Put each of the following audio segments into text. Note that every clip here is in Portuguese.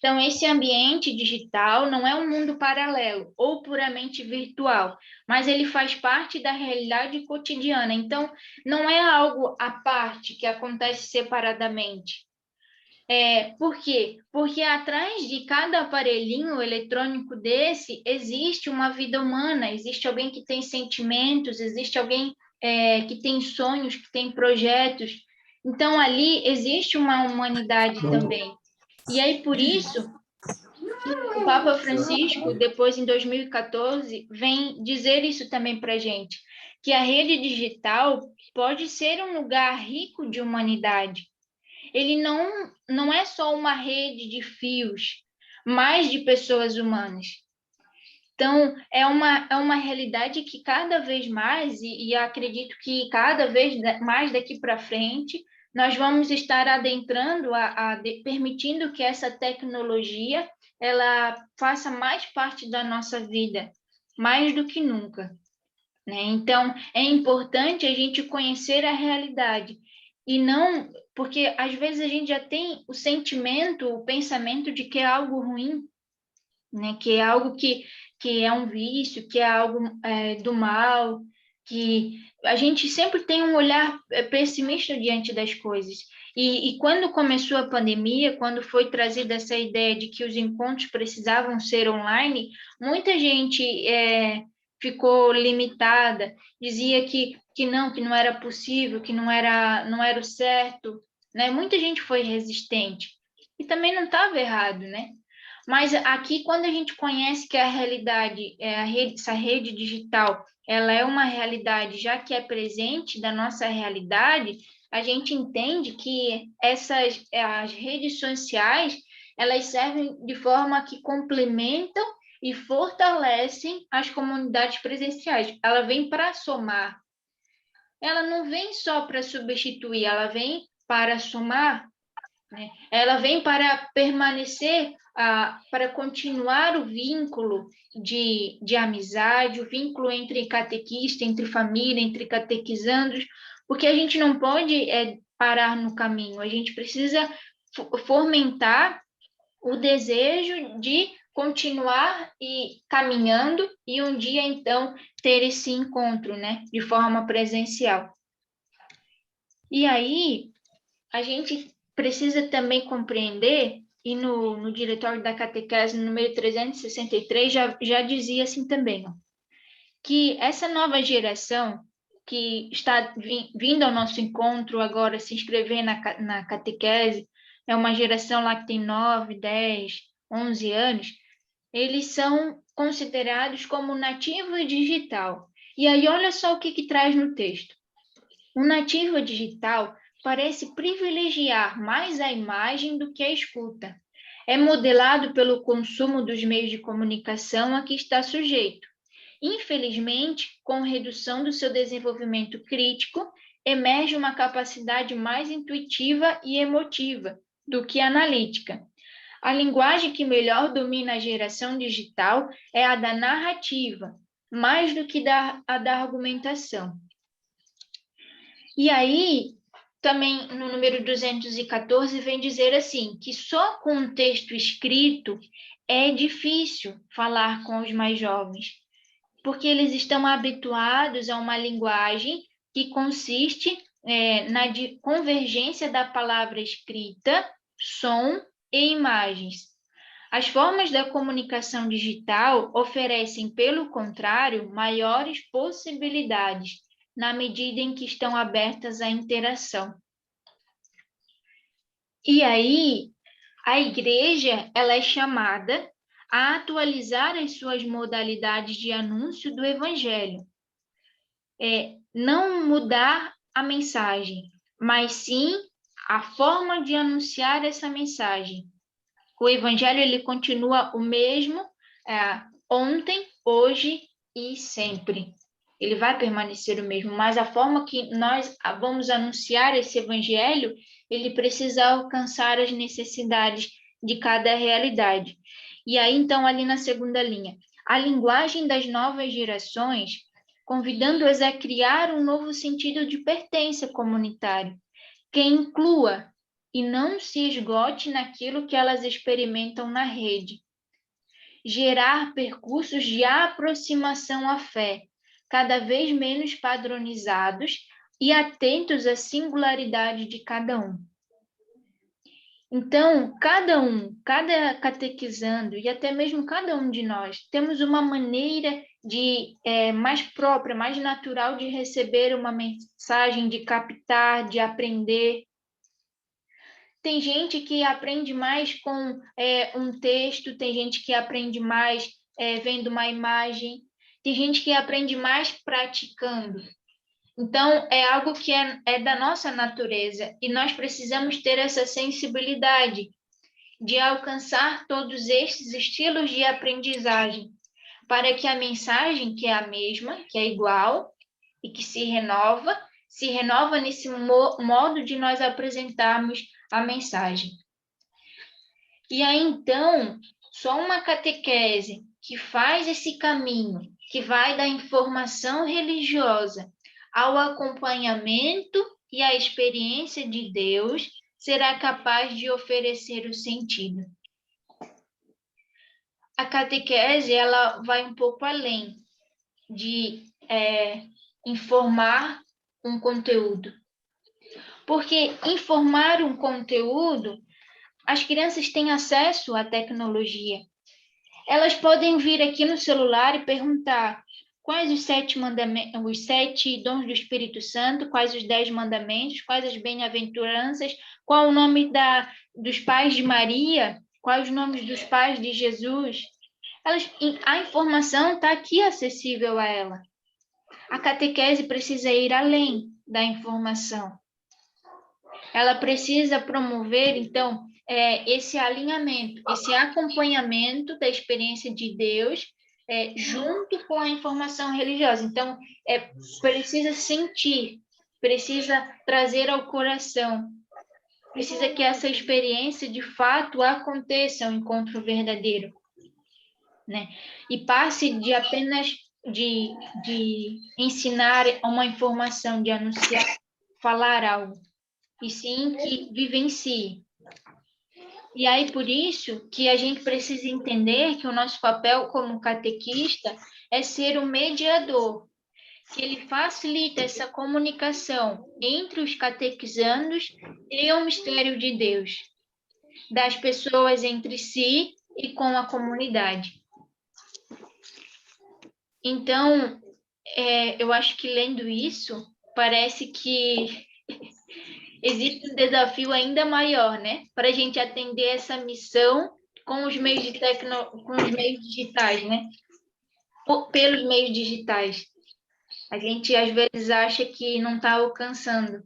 Então, esse ambiente digital não é um mundo paralelo ou puramente virtual, mas ele faz parte da realidade cotidiana. Então, não é algo à parte que acontece separadamente. Por quê? Porque atrás de cada aparelhinho eletrônico desse existe uma vida humana, existe alguém que tem sentimentos, existe alguém que tem sonhos, que tem projetos. Então, ali existe uma humanidade também. E aí, por isso, o Papa Francisco, depois em 2014, vem dizer isso também para a gente, que a rede digital pode ser um lugar rico de humanidade. Ele não é só uma rede de fios, mas de pessoas humanas. Então, é uma realidade que cada vez mais, e acredito que cada vez mais daqui para frente, nós vamos estar adentrando, permitindo que essa tecnologia ela faça mais parte da nossa vida, mais do que nunca, né? Então, é importante a gente conhecer a realidade e não, porque às vezes a gente já tem o sentimento, o pensamento de que é algo ruim, né? Que é algo que é um vício, que é algo do mal, que a gente sempre tem um olhar pessimista diante das coisas. E quando começou a pandemia, quando foi trazida essa ideia de que os encontros precisavam ser online, muita gente ficou limitada, dizia que não era possível, que não era o certo, né? Muita gente foi resistente. E também não estava errado, né? Mas aqui, quando a gente conhece que a realidade, essa rede digital, ela é uma realidade, já que é presente da nossa realidade, a gente entende que as redes sociais, elas servem de forma que complementam e fortalecem as comunidades presenciais. Ela vem para somar. Ela não vem só para substituir, ela vem para somar, né? Ela vem para permanecer, para continuar o vínculo de amizade, o vínculo entre catequista, entre família, entre catequizandos, porque a gente não pode parar no caminho, a gente precisa fomentar o desejo de continuar e caminhando e um dia então ter esse encontro, né, de forma presencial. E aí a gente precisa também compreender, e no Diretório da Catequese, no número 363, já dizia assim também, ó, que essa nova geração que está vindo ao nosso encontro agora, se inscrever na catequese, é uma geração lá que tem 9, 10, 11 anos, eles são considerados como nativo digital. E aí, olha só o que traz no texto. O nativo digital parece privilegiar mais a imagem do que a escuta. É modelado pelo consumo dos meios de comunicação a que está sujeito. Infelizmente, com redução do seu desenvolvimento crítico, emerge uma capacidade mais intuitiva e emotiva do que analítica. A linguagem que melhor domina a geração digital é a da narrativa, mais do que a da argumentação. E aí, também no número 214, vem dizer assim, que só com um texto escrito é difícil falar com os mais jovens, porque eles estão habituados a uma linguagem que consiste na convergência da palavra escrita, som e imagens. As formas da comunicação digital oferecem, pelo contrário, maiores possibilidades, na medida em que estão abertas à interação. E aí, a igreja ela é chamada a atualizar as suas modalidades de anúncio do evangelho. Não mudar a mensagem, mas sim a forma de anunciar essa mensagem. O evangelho ele continua o mesmo ontem, hoje e sempre. Ele vai permanecer o mesmo, mas a forma que nós vamos anunciar esse evangelho, ele precisa alcançar as necessidades de cada realidade. E aí, então, ali na segunda linha, a linguagem das novas gerações, convidando-as a criar um novo sentido de pertença comunitário, que inclua e não se esgote naquilo que elas experimentam na rede. Gerar percursos de aproximação à fé, cada vez menos padronizados e atentos à singularidade de cada um. Então, cada catequizando e até mesmo cada um de nós, temos uma maneira mais própria, mais natural de receber uma mensagem, de captar, de aprender. Tem gente que aprende mais com um texto, tem gente que aprende mais vendo uma imagem, tem gente que aprende mais praticando. Então, é algo que é da nossa natureza e nós precisamos ter essa sensibilidade de alcançar todos estes estilos de aprendizagem, para que a mensagem, que é a mesma, que é igual e que se renova nesse modo de nós apresentarmos a mensagem. E aí, então, só uma catequese que faz esse caminho, que vai da informação religiosa ao acompanhamento e à experiência de Deus, será capaz de oferecer o sentido. A catequese, ela vai um pouco além de informar um conteúdo. Porque informar um conteúdo, as crianças têm acesso à tecnologia. Elas podem vir aqui no celular e perguntar quais os 7 mandamentos, os 7 dons do Espírito Santo, quais os 10 mandamentos, quais as bem-aventuranças, qual o nome dos pais de Maria, quais os nomes dos pais de Jesus. A informação está aqui acessível a ela. A catequese precisa ir além da informação. Ela precisa promover, então, esse alinhamento, esse acompanhamento da experiência de Deus junto com a informação religiosa. Então, precisa sentir, precisa trazer ao coração, precisa que essa experiência, de fato, aconteça, um encontro verdadeiro, né? E passe de apenas de ensinar uma informação, de anunciar, falar algo, e sim que vivencie. E aí, por isso, que a gente precisa entender que o nosso papel como catequista é ser o mediador, que ele facilita essa comunicação entre os catequizandos e o mistério de Deus, das pessoas entre si e com a comunidade. Então, eu acho que lendo isso, parece que existe um desafio ainda maior, né? Para a gente atender essa missão com os meios com os meios digitais, né? Pelos meios digitais. A gente às vezes acha que não está alcançando,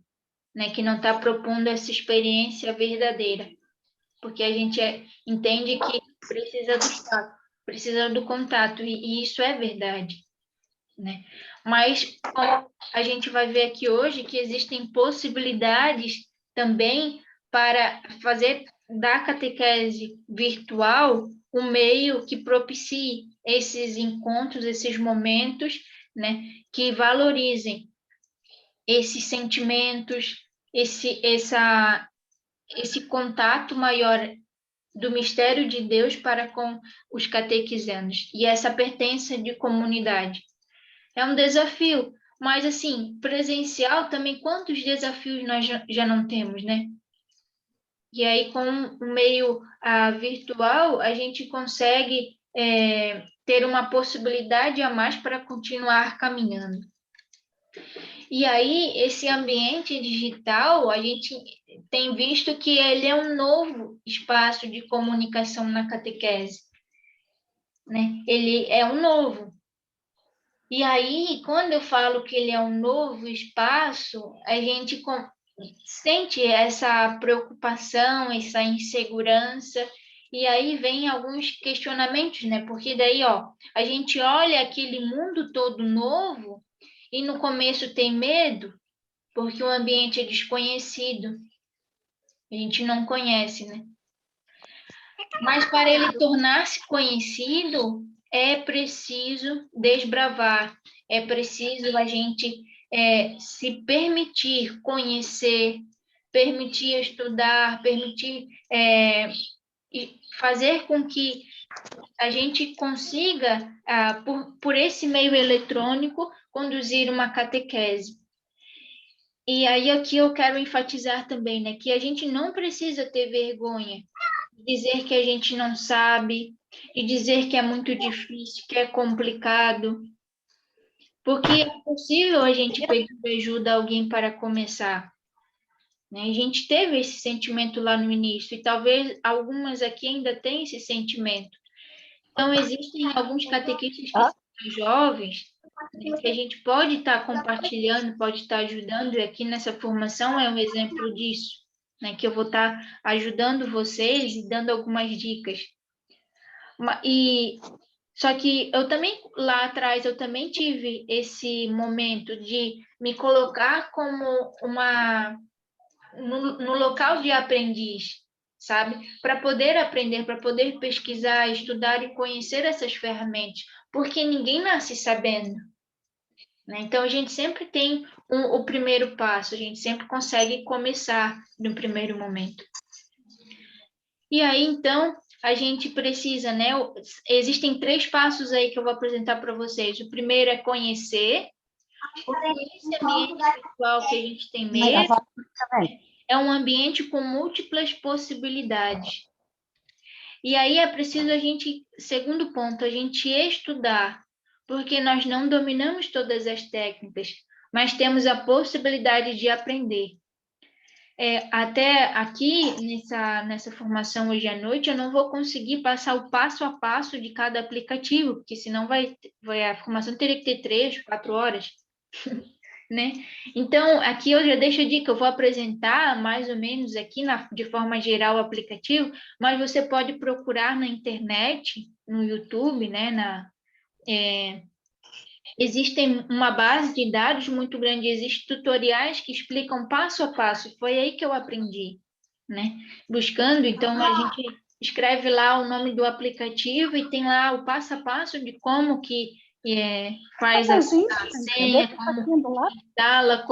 né? Que não está propondo essa experiência verdadeira, porque a gente entende que precisa do contato, e isso é verdade, né? Mas a gente vai ver aqui hoje que existem possibilidades também para fazer da catequese virtual um meio que propicie esses encontros, esses momentos, né, que valorizem esses sentimentos, esse contato maior do mistério de Deus para com os catequizandos e essa pertença de comunidade. É um desafio, mas assim, presencial também, quantos desafios nós já não temos, né? E aí, com o meio virtual, a gente consegue ter uma possibilidade a mais para continuar caminhando. E aí, esse ambiente digital, a gente tem visto que ele é um novo espaço de comunicação na catequese, né? Ele é um novo. E aí, quando eu falo que ele é um novo espaço, a gente sente essa preocupação, essa insegurança, e aí vem alguns questionamentos, né? Porque daí, a gente olha aquele mundo todo novo e no começo tem medo, porque o ambiente é desconhecido, a gente não conhece, né? Mas para ele tornar-se conhecido, é preciso desbravar, é preciso a gente se permitir conhecer, permitir estudar, permitir fazer com que a gente consiga, por esse meio eletrônico, conduzir uma catequese. E aí aqui eu quero enfatizar também, né, que a gente não precisa ter vergonha de dizer que a gente não sabe, de dizer que é muito difícil, que é complicado, porque é possível a gente pedir ajuda a alguém para começar, né? A gente teve esse sentimento lá no início, e talvez algumas aqui ainda tenham esse sentimento. Então, existem alguns catequistas que são mais jovens, né, que a gente pode estar compartilhando, pode estar ajudando, e aqui nessa formação é um exemplo disso, né, que eu vou estar ajudando vocês e dando algumas dicas. Só que eu também, lá atrás, eu também tive esse momento de me colocar como no local de aprendiz, sabe? Para poder aprender, para poder pesquisar, estudar e conhecer essas ferramentas, porque ninguém nasce sabendo, né? Então, a gente sempre tem o primeiro passo, a gente sempre consegue começar no primeiro momento. E aí, então, a gente precisa, né? Existem 3 passos aí que eu vou apresentar para vocês. O primeiro é conhecer, porque esse ambiente virtual que a gente tem mesmo é um ambiente com múltiplas possibilidades. E aí é preciso a gente, segundo ponto, a gente estudar, porque nós não dominamos todas as técnicas, mas temos a possibilidade de aprender. Até aqui, nessa formação hoje à noite, eu não vou conseguir passar o passo a passo de cada aplicativo, porque senão a formação teria que ter 3, 4 horas, né? Então, aqui eu já deixo a dica, eu vou apresentar mais ou menos aqui, de forma geral, o aplicativo, mas você pode procurar na internet, no YouTube, né? Existem uma base de dados muito grande, existem tutoriais que explicam passo a passo. Foi aí que eu aprendi, né? Buscando, então a gente escreve lá o nome do aplicativo e tem lá o passo a passo de como que faz a senha, como que instala,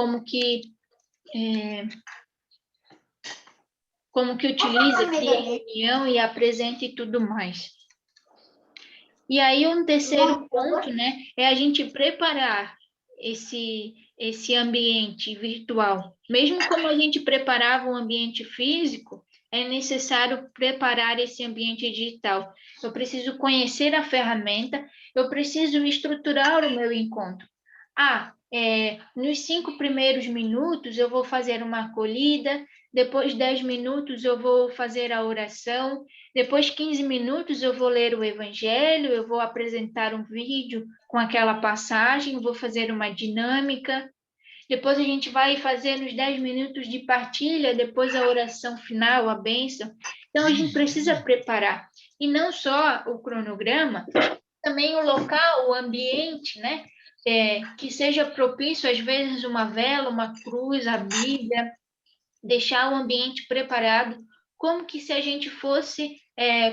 como que utiliza, cria reunião e apresenta e tudo mais. E aí, um terceiro ponto, né, é a gente preparar esse ambiente virtual. Mesmo como a gente preparava o ambiente físico, é necessário preparar esse ambiente digital. Eu preciso conhecer a ferramenta, eu preciso estruturar o meu encontro. Nos 5 primeiros minutos eu vou fazer uma acolhida, depois 10 minutos eu vou fazer a oração, depois 15 minutos eu vou ler o evangelho, eu vou apresentar um vídeo com aquela passagem, vou fazer uma dinâmica, depois a gente vai fazer nos 10 minutos de partilha, depois a oração final, a bênção. Então a gente precisa preparar, e não só o cronograma, também o local, o ambiente, né? Que seja propício, às vezes, uma vela, uma cruz, a Bíblia, deixar o ambiente preparado, como que se a gente fosse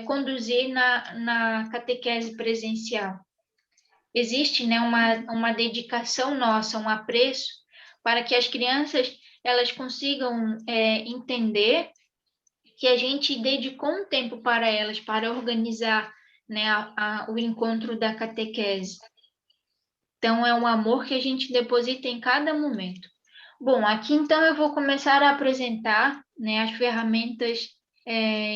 conduzir na catequese presencial. Existe, né, uma dedicação nossa, um apreço, para que as crianças elas consigam entender que a gente dedicou um tempo para elas, para organizar, né, o encontro da catequese. Então, é um amor que a gente deposita em cada momento. Bom, aqui então eu vou começar a apresentar, né, as ferramentas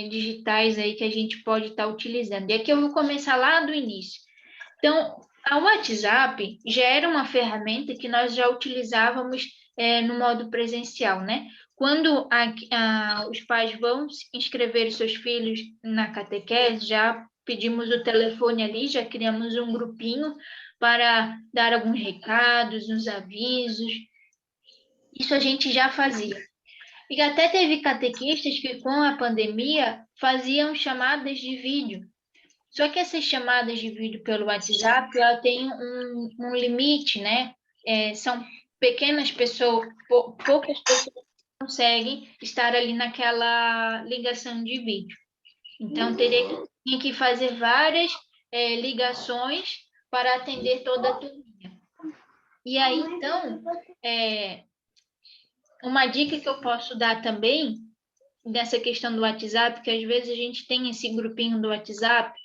digitais aí que a gente pode estar utilizando. E aqui eu vou começar lá do início. Então, a WhatsApp já era uma ferramenta que nós já utilizávamos no modo presencial, né? Quando os pais vão inscrever seus filhos na catequese, já pedimos o telefone ali, já criamos um grupinho para dar alguns recados, uns avisos. Isso a gente já fazia. E até teve catequistas que, com a pandemia, faziam chamadas de vídeo. Só que essas chamadas de vídeo pelo WhatsApp, ela tem um limite, né? São pequenas pessoas, poucas pessoas conseguem estar ali naquela ligação de vídeo. Então, tinha que fazer várias ligações para atender toda a turminha. E aí, então, uma dica que eu posso dar também, nessa questão do WhatsApp, que às vezes a gente tem esse grupinho do WhatsApp,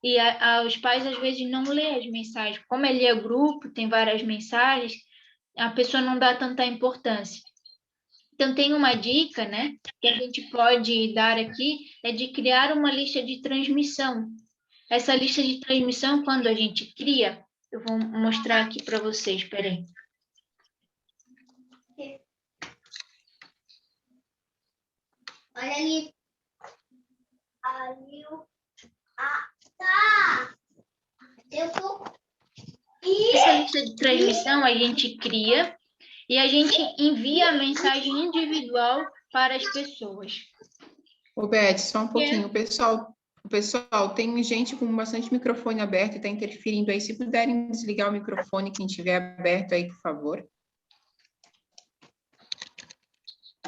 e os pais às vezes não lêem as mensagens. Como ele é grupo, tem várias mensagens, a pessoa não dá tanta importância. Então, tem uma dica, né, que a gente pode dar aqui, é de criar uma lista de transmissão. Essa lista de transmissão, quando a gente cria, eu vou mostrar aqui para vocês, peraí. Olha ali. Ali. Tá. Essa lista de transmissão a gente cria e a gente envia a mensagem individual para as pessoas. Ô, Beth, só um pouquinho. Pessoal, tem gente com bastante microfone aberto e está interferindo aí. Se puderem desligar o microfone, quem tiver aberto aí, por favor.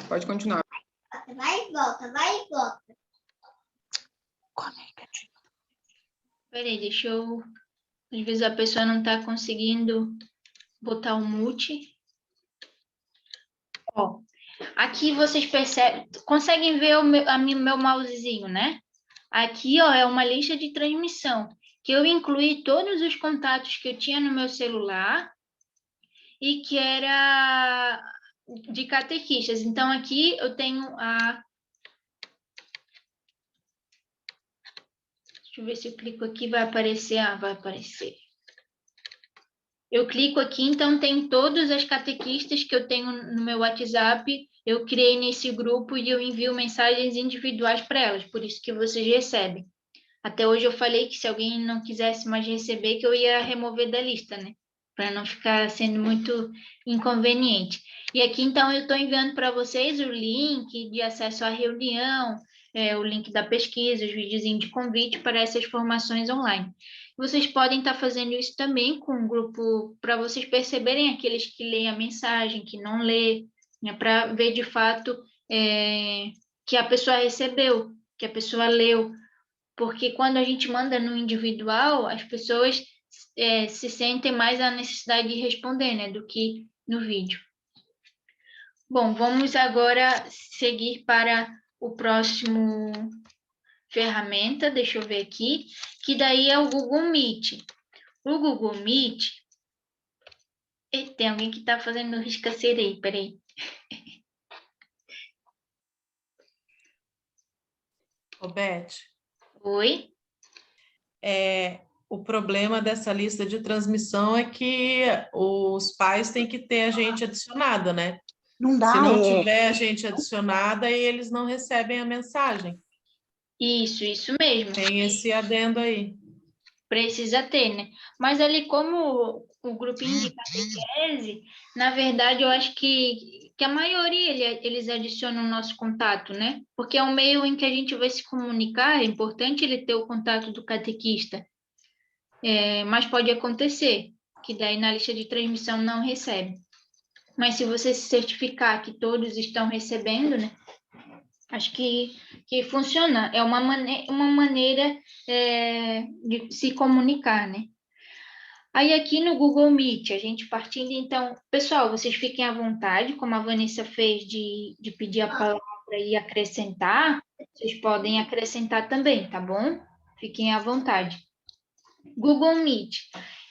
Pode continuar. Vai e volta, vai e volta. Peraí, deixa eu... Às vezes a pessoa não está conseguindo botar o mute. Ó, aqui vocês percebem... Conseguem ver o meu mousezinho, né? Aqui, ó, é uma lista de transmissão, que eu incluí todos os contatos que eu tinha no meu celular e que era de catequistas. Então, aqui eu tenho a... Deixa eu ver se eu clico aqui, vai aparecer. Ah, vai aparecer. Eu clico aqui, então tem todas as catequistas que eu tenho no meu WhatsApp. Eu criei nesse grupo e eu envio mensagens individuais para elas, por isso que vocês recebem. Até hoje eu falei que se alguém não quisesse mais receber, que eu ia remover da lista, né? Para não ficar sendo muito inconveniente. E aqui, então, eu estou enviando para vocês o link de acesso à reunião, o link da pesquisa, os videozinhos de convite para essas formações online. Vocês podem estar fazendo isso também com um grupo, para vocês perceberem aqueles que leem a mensagem, que não lê, né? Para ver de fato que a pessoa recebeu, que a pessoa leu. Porque quando a gente manda no individual, as pessoas se sentem mais a necessidade de responder, né, do que no vídeo. Bom, vamos agora seguir para o próximo ferramenta, deixa eu ver aqui, que daí é o Google Meet. O Google Meet... tem alguém que está fazendo risca-cera aí, peraí. Ô, Beth, Oi? o problema dessa lista de transmissão é que os pais têm que ter a gente adicionada, né? Não dá, Se não tiver a gente adicionada, eles não recebem a mensagem. Isso mesmo. Tem esse adendo aí. Precisa ter, né? Mas ali, como o grupinho de catequese, na verdade, eu acho que a maioria eles adicionam o nosso contato, né? Porque é um meio em que a gente vai se comunicar, é importante ele ter o contato do catequista. Mas pode acontecer que daí na lista de transmissão não recebe. Mas se você se certificar que todos estão recebendo, né? Acho que funciona. É uma maneira de se comunicar, né? Aí aqui no Google Meet, a gente partindo, então, pessoal, vocês fiquem à vontade, como a Vanessa fez de pedir a palavra e acrescentar, vocês podem acrescentar também, tá bom? Fiquem à vontade. Google Meet.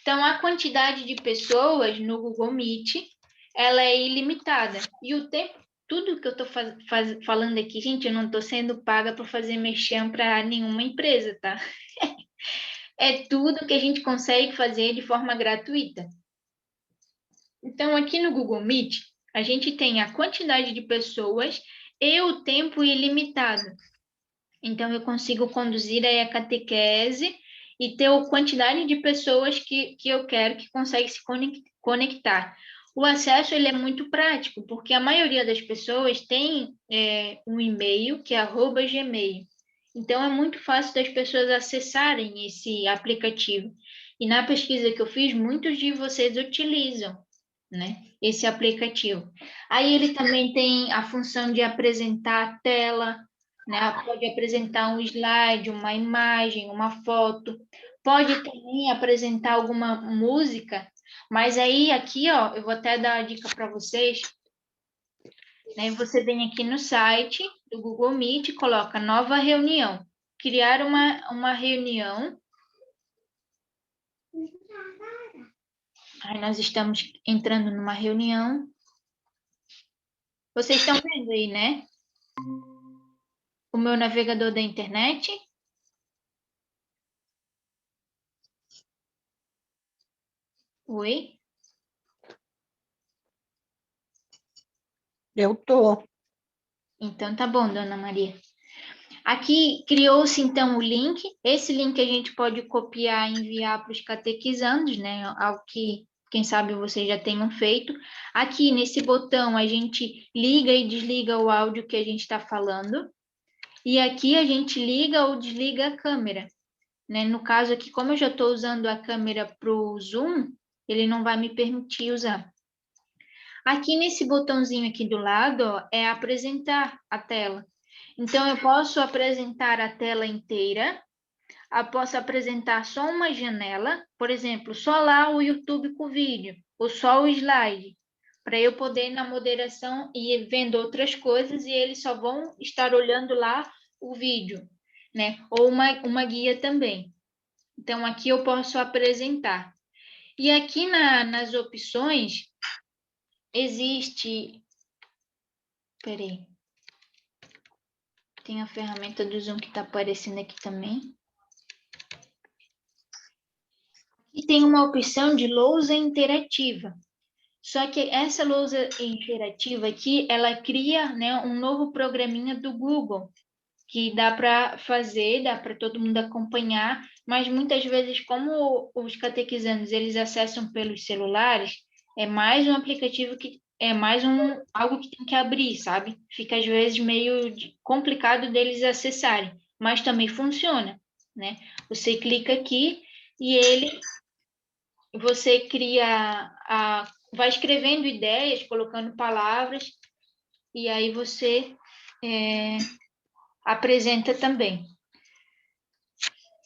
Então, a quantidade de pessoas no Google Meet, ela é ilimitada. E o tempo, tudo que eu estou falando aqui, gente, eu não estou sendo paga para fazer merchan para nenhuma empresa, tá? É tudo que a gente consegue fazer de forma gratuita. Então, aqui no Google Meet, a gente tem a quantidade de pessoas e o tempo ilimitado. Então, eu consigo conduzir aí a catequese e ter a quantidade de pessoas que eu quero que consegue se conectar. O acesso ele é muito prático, porque a maioria das pessoas tem um e-mail, que é @gmail. Então, é muito fácil das pessoas acessarem esse aplicativo. E na pesquisa que eu fiz, muitos de vocês utilizam, né, esse aplicativo. Aí ele também tem a função de apresentar a tela, né? Pode apresentar um slide, uma imagem, uma foto. Pode também apresentar alguma música, mas aí aqui, ó, eu vou até dar a dica para vocês. Aí você vem aqui no site do Google Meet e coloca nova reunião. Criar uma reunião. Aí nós estamos entrando numa reunião. Vocês estão vendo aí, né? O meu navegador da internet. Oi? Eu tô. Então tá bom, dona Maria. Aqui criou-se então o link. Esse link a gente pode copiar e enviar para os catequizandos, né? Algo que, quem sabe, vocês já tenham feito. Aqui nesse botão a gente liga e desliga o áudio que a gente está falando. E aqui a gente liga ou desliga a câmera, né? No caso aqui, como eu já estou usando a câmera para o Zoom, ele não vai me permitir usar. Aqui nesse botãozinho aqui do lado, ó, é apresentar a tela. Então, eu posso apresentar a tela inteira, eu posso apresentar só uma janela, por exemplo, só lá o YouTube com o vídeo, ou só o slide, para eu poder, na moderação, ir vendo outras coisas e eles só vão estar olhando lá o vídeo, né? Ou uma guia também. Então, aqui eu posso apresentar. E aqui nas opções, existe... Peraí. Tem a ferramenta do Zoom que está aparecendo aqui também. E tem uma opção de lousa interativa. Só que essa lousa interativa aqui, ela cria, né, um novo programinha do Google, que dá para fazer, dá para todo mundo acompanhar, mas muitas vezes, como os catequizandos eles acessam pelos celulares, é mais um aplicativo que é mais algo que tem que abrir, sabe? Fica às vezes meio complicado deles acessarem, mas também funciona, né? Você clica aqui e você cria vai escrevendo ideias, colocando palavras, e aí você apresenta também.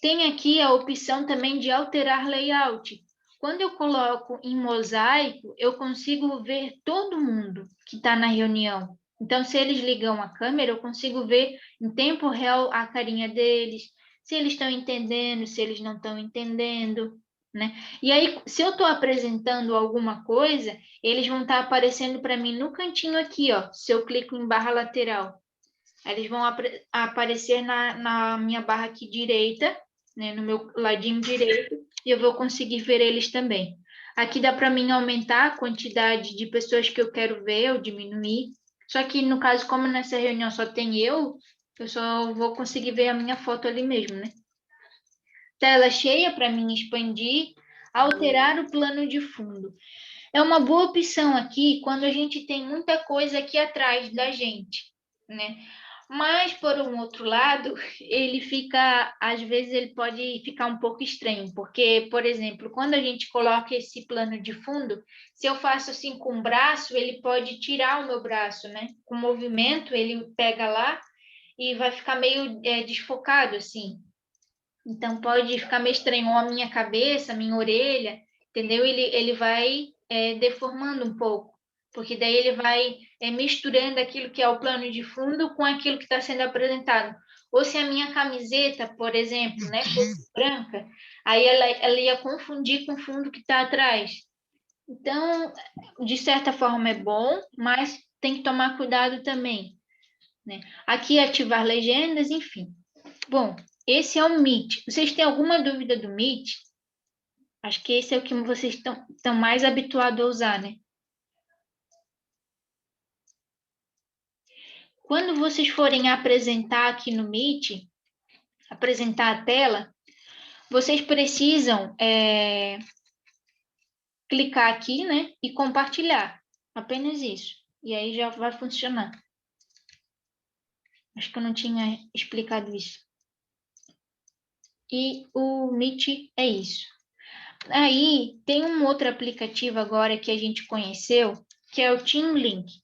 Tem aqui a opção também de alterar layout. Quando eu coloco em mosaico, eu consigo ver todo mundo que está na reunião. Então, se eles ligam a câmera, eu consigo ver em tempo real a carinha deles, se eles estão entendendo, se eles não estão entendendo, né? E aí, se eu estou apresentando alguma coisa, eles vão estar aparecendo para mim no cantinho aqui, ó, se eu clico em barra lateral. Eles vão aparecer na minha barra aqui direita, né, no meu ladinho direito, e eu vou conseguir ver eles também. Aqui dá para mim aumentar a quantidade de pessoas que eu quero ver ou diminuir. Só que, no caso, como nessa reunião só tem eu só vou conseguir ver a minha foto ali mesmo, né? Tela cheia para mim expandir, alterar o plano de fundo. É uma boa opção aqui quando a gente tem muita coisa aqui atrás da gente, né? Mas, por um outro lado, às vezes ele pode ficar um pouco estranho, porque, por exemplo, quando a gente coloca esse plano de fundo, se eu faço assim com o braço, ele pode tirar o meu braço, né? Com o movimento, ele pega lá e vai ficar meio desfocado, assim. Então, pode ficar meio estranho, ou a minha cabeça, a minha orelha, entendeu? Ele vai deformando um pouco, porque daí ele vai misturando aquilo que é o plano de fundo com aquilo que está sendo apresentado. Ou se a minha camiseta, por exemplo, né, fosse branca, aí ela ia confundir com o fundo que está atrás. Então, de certa forma é bom, mas tem que tomar cuidado também, né? Aqui ativar legendas, enfim. Bom, esse é o Meet. Vocês têm alguma dúvida do Meet? Acho que esse é o que vocês estão mais habituados a usar, né? Quando vocês forem apresentar aqui no Meet, apresentar a tela, vocês precisam clicar aqui, né? E compartilhar. Apenas isso. E aí já vai funcionar. Acho que eu não tinha explicado isso. E o Meet é isso. Aí tem um outro aplicativo agora que a gente conheceu, que é o Team Link.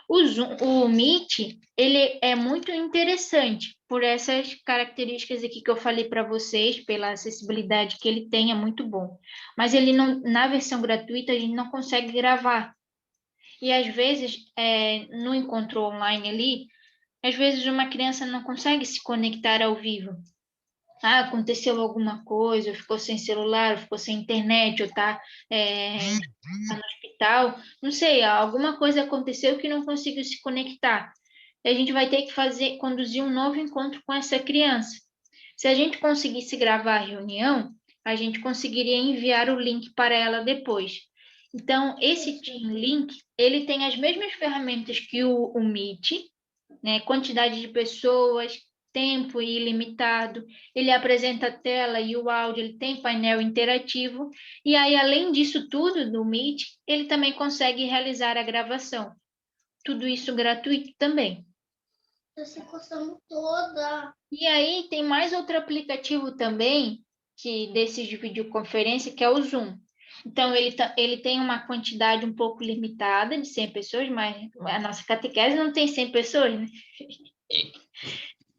O Meet, ele é muito interessante por essas características aqui que eu falei para vocês, pela acessibilidade que ele tem, é muito bom. Mas ele não, na versão gratuita a gente não consegue gravar. E às vezes, no encontro online ali, às vezes uma criança não consegue se conectar ao vivo. Ah, aconteceu alguma coisa, ficou sem celular, ficou sem internet, ou tá no hospital, não sei, alguma coisa aconteceu que não conseguiu se conectar. E a gente vai ter que conduzir um novo encontro com essa criança. Se a gente conseguisse gravar a reunião, a gente conseguiria enviar o link para ela depois. Então, esse Team Link, ele tem as mesmas ferramentas que o Meet, né? Quantidade de pessoas, tempo ilimitado, ele apresenta a tela e o áudio, ele tem painel interativo, e aí, além disso tudo do Meet, ele também consegue realizar a gravação. Tudo isso gratuito também. Tô se coçando toda. E aí tem mais outro aplicativo também, que desses de videoconferência, que é o Zoom. Então, ele tem uma quantidade um pouco limitada de 100 pessoas, mas a nossa catequese não tem 100 pessoas, né?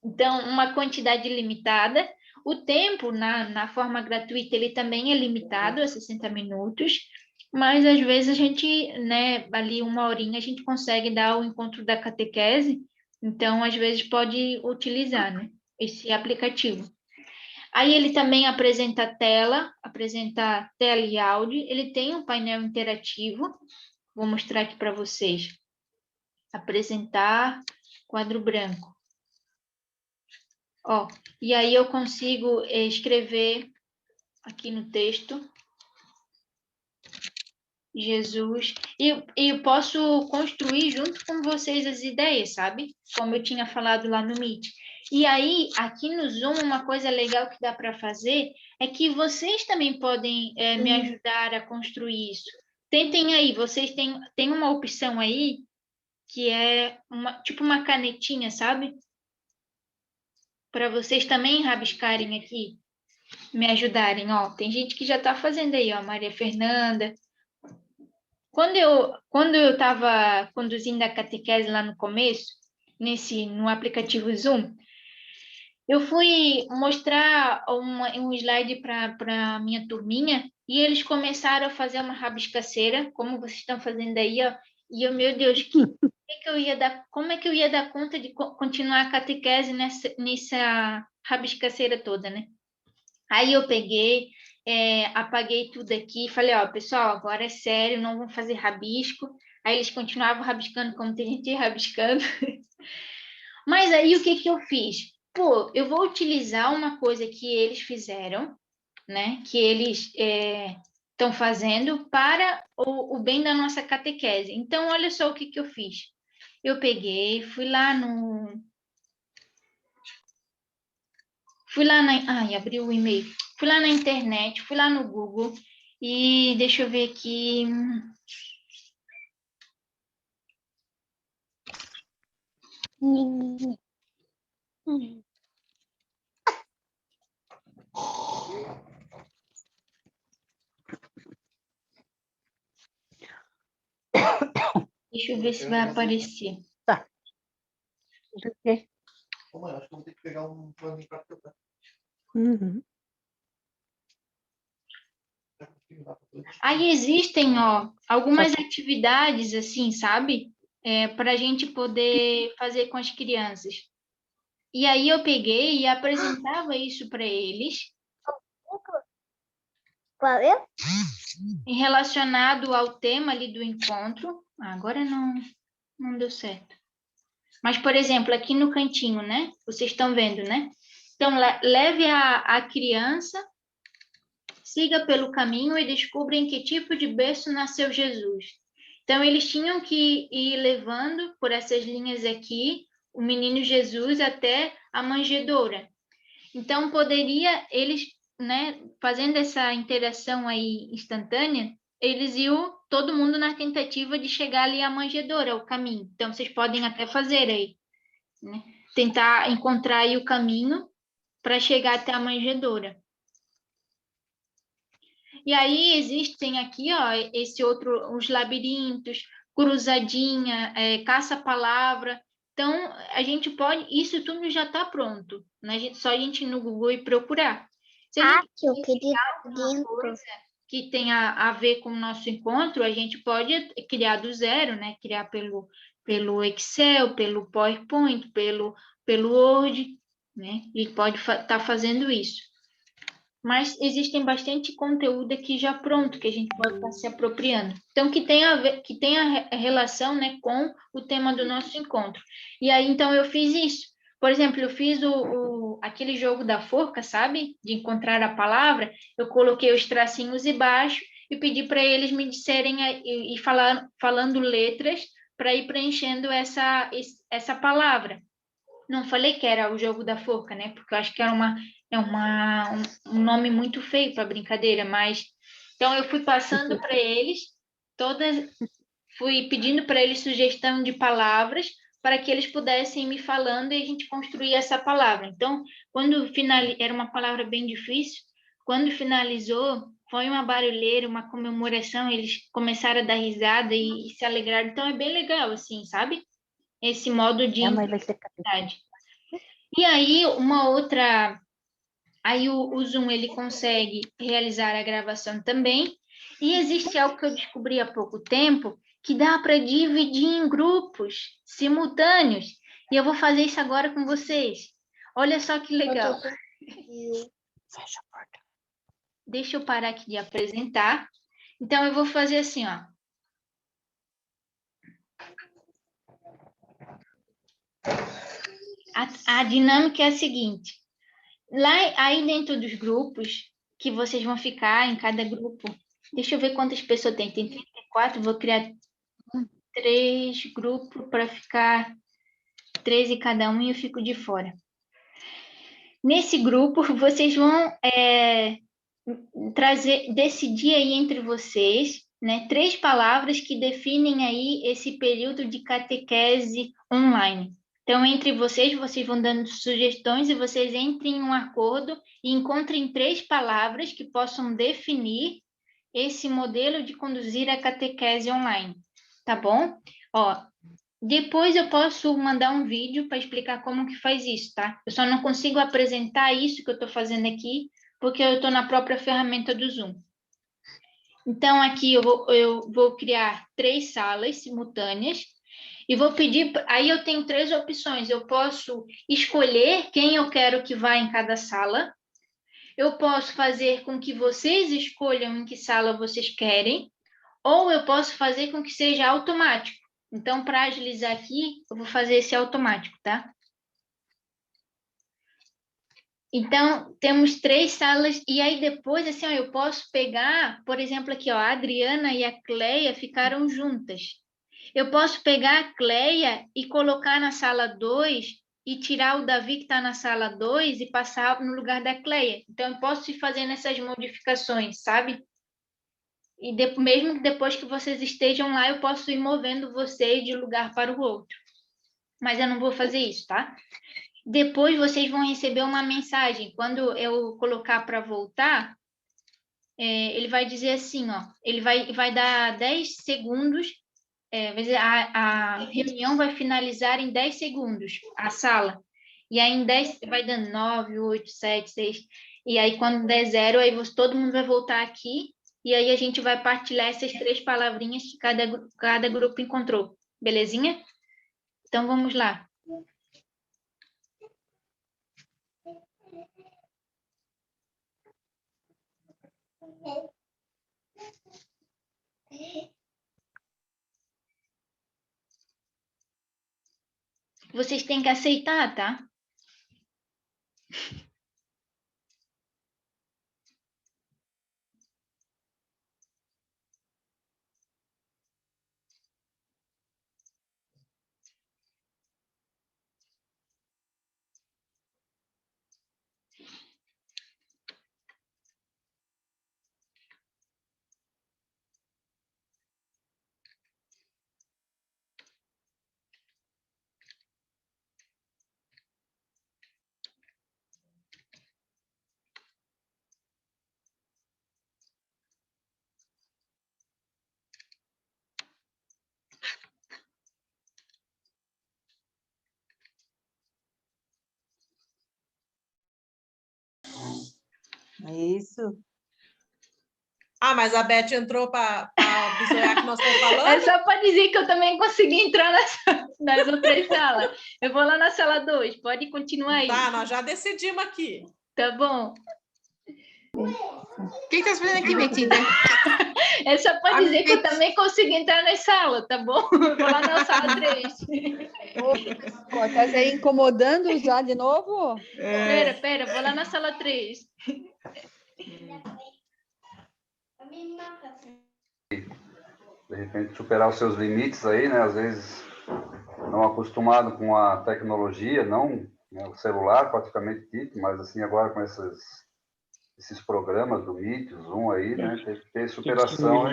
Então, uma quantidade limitada. O tempo, na forma gratuita, ele também é limitado a 60 minutos, mas às vezes a gente, né, ali 1 horinha, a gente consegue dar o encontro da catequese, então às vezes pode utilizar, né, esse aplicativo. Aí ele também apresenta tela e áudio, ele tem um painel interativo, vou mostrar aqui para vocês. Apresentar quadro branco. Ó, e aí eu consigo escrever aqui no texto Jesus, e eu posso construir junto com vocês as ideias, sabe? Como eu tinha falado lá no Meet. E aí, aqui no Zoom, uma coisa legal que dá para fazer é que vocês também podem me ajudar a construir isso. Tentem aí, vocês têm uma opção aí que é tipo uma canetinha, sabe? Para vocês também rabiscarem aqui, me ajudarem, ó. Tem gente que já está fazendo aí, ó, Maria Fernanda. Quando eu estava conduzindo a catequese lá no começo, no aplicativo Zoom, eu fui mostrar um slide para a minha turminha e eles começaram a fazer uma rabiscaceira, como vocês estão fazendo aí, ó. E eu, meu Deus, como é que eu ia dar conta de continuar a catequese nessa rabiscaceira toda, né? Aí eu peguei, apaguei tudo aqui e falei, ó, pessoal, agora é sério, não vão fazer rabisco. Aí eles continuavam rabiscando como tem gente rabiscando. Mas aí o que eu fiz? Pô, eu vou utilizar uma coisa que eles fizeram, né? Que eles estão fazendo para o bem da nossa catequese. Então, olha só o que eu fiz. Eu peguei, fui lá ai, abri o e-mail. Fui lá na internet, fui lá no Google e deixa eu ver aqui. Deixa eu ver se vai aparecer. Tá. Do quê? Mãe, acho que eu vou ter que pegar um paninho para tocar. Uhum. Aí existem, ó, algumas atividades assim, sabe? Para a gente poder fazer com as crianças. E aí eu peguei e apresentava isso para eles. Qual é? Relacionado ao tema ali do encontro. Agora não deu certo. Mas, por exemplo, aqui no cantinho, né? Vocês estão vendo, né? Então, leve a criança, siga pelo caminho e descubra em que tipo de berço nasceu Jesus. Então, eles tinham que ir levando por essas linhas aqui o menino Jesus até a manjedoura. Então, eles, né, fazendo essa interação aí instantânea, eles iam todo mundo na tentativa de chegar ali à manjedoura, ao caminho. Então, vocês podem até fazer aí, né? Tentar encontrar aí o caminho para chegar até a manjedoura. E aí existem aqui, ó, os labirintos, cruzadinha, caça-palavra. Então, a gente pode, isso tudo já está pronto, né? Só a gente ir no Google e procurar. Se a gente Eu queria alguma coisa que tenha a ver com o nosso encontro, a gente pode criar do zero, né? Criar pelo Excel, pelo PowerPoint, pelo Word, né? E pode estar fazendo isso. Mas existem bastante conteúdo aqui já pronto, que a gente pode estar se apropriando. Então, que tenha relação, né, com o tema do nosso encontro. E aí, então, eu fiz isso. Por exemplo, eu fiz aquele jogo da forca, sabe? De encontrar a palavra. Eu coloquei os tracinhos embaixo e pedi para eles me disserem e falando letras para ir preenchendo essa palavra. Não falei que era o jogo da forca, né? Porque eu acho que era um nome muito feio para brincadeira, mas então eu fui passando para eles fui pedindo para eles sugestão de palavras para que eles pudessem ir me falando e a gente construir essa palavra. Então, era uma palavra bem difícil, quando finalizou, foi uma barulheira, uma comemoração, eles começaram a dar risada e se alegraram. Então, é bem legal, assim, sabe? Esse modo de Mãe vai ser capeta. interatividade. E aí, aí o Zoom ele consegue realizar a gravação também. E existe algo que eu descobri há pouco tempo, que dá para dividir em grupos simultâneos. E eu vou fazer isso agora com vocês. Olha só que legal. Fecha a porta. Deixa eu parar aqui de apresentar. Então, eu vou fazer assim, ó. A dinâmica é a seguinte. Aí dentro dos grupos, que vocês vão ficar em cada grupo, deixa eu ver quantas pessoas tem. Tem 34, vou criar 3 grupos para ficar 13 cada um e eu fico de fora. Nesse grupo, vocês vão decidir aí entre vocês, né, 3 palavras que definem aí esse período de catequese online. Então, entre vocês vão dando sugestões e vocês entrem em um acordo e encontrem 3 palavras que possam definir esse modelo de conduzir a catequese online, tá bom? Ó, depois eu posso mandar um vídeo para explicar como que faz isso, tá? Eu só não consigo apresentar isso que eu estou fazendo aqui, porque eu estou na própria ferramenta do Zoom. Então, aqui eu vou criar 3 salas simultâneas e vou pedir... Aí eu tenho 3 opções. Eu posso escolher quem eu quero que vá em cada sala. Eu posso fazer com que vocês escolham em que sala vocês querem. Ou eu posso fazer com que seja automático. Então, para agilizar aqui, eu vou fazer esse automático, tá? Então, temos 3 salas, e aí depois, assim, ó, eu posso pegar, por exemplo, aqui, ó, a Adriana e a Cleia ficaram juntas. Eu posso pegar a Cleia e colocar na sala 2 e tirar o Davi que está na sala 2 e passar no lugar da Cleia. Então, eu posso ir fazendo essas modificações, sabe? E mesmo depois que vocês estejam lá, eu posso ir movendo vocês de lugar para o outro. Mas eu não vou fazer isso, tá? Depois vocês vão receber uma mensagem. Quando eu colocar para voltar, ele vai dizer assim, ó, ele vai dar 10 segundos, a reunião vai finalizar em 10 segundos, a sala. E aí em 10, vai dando 9, 8, 7, 6. E aí quando der 0, aí todo mundo vai voltar aqui. E aí a gente vai partilhar essas 3 palavrinhas que cada grupo encontrou. Belezinha? Então vamos lá. Vocês têm que aceitar, tá? Isso. Ah, mas a Beth entrou para bisoiar que nós estamos falando? É só para dizer que eu também consegui entrar nas outras salas. Eu vou lá na sala 2, pode continuar aí. Tá, nós já decidimos aqui. Tá bom. O que está fazendo aqui, metida? É só para dizer que eu também consegui entrar na sala, tá bom? Eu vou lá na sala 3. Pô, tá aí incomodando já de novo? Pera, vou lá na sala 3. De repente superar os seus limites aí, né? Às vezes não acostumado com a tecnologia, não, né? O celular praticamente dito, mas assim agora com esses programas do Meet, o Zoom aí, né? Tem que ter superação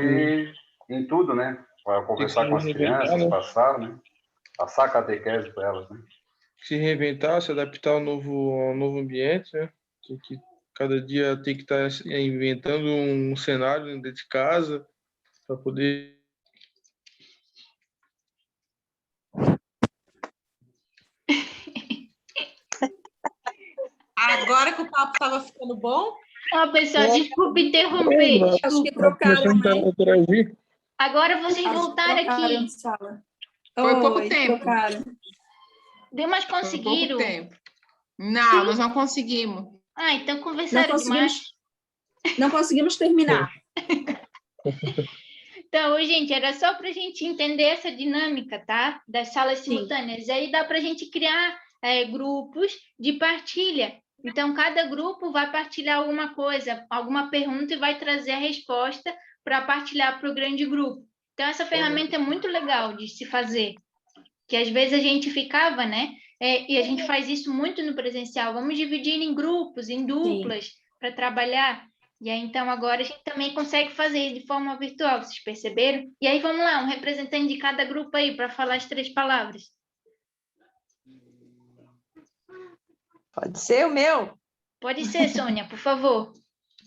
em tudo, né? Para conversar com as crianças, passar a catequese para elas, né? Se reinventar, se adaptar ao novo ambiente, né? Cada dia tem que estar inventando um cenário dentro de casa para poder. Agora que o papo estava ficando bom. Ó, pessoal, desculpa interromper. Acho que Desculpa. trocaram, né? Agora vocês voltaram aqui. Foi pouco tempo. Trocaram. Deu, mas Foi pouco conseguiram. tempo. Não, nós não conseguimos. Ah, então conversaram Não demais. Não conseguimos terminar. Então, gente, era só para a gente entender essa dinâmica, tá? Das salas simultâneas. Aí dá para a gente criar grupos de partilha. Então, cada grupo vai partilhar alguma coisa, alguma pergunta e vai trazer a resposta para partilhar para o grande grupo. Então, essa ferramenta é muito legal de se fazer. Que às vezes a gente ficava, né? E a gente faz isso muito no presencial. Vamos dividir em grupos, em duplas, para trabalhar. E aí, então, agora a gente também consegue fazer de forma virtual, vocês perceberam? E aí, vamos lá, um representante de cada grupo aí para falar as 3 palavras. Pode ser o meu? Pode ser, Sônia, por favor.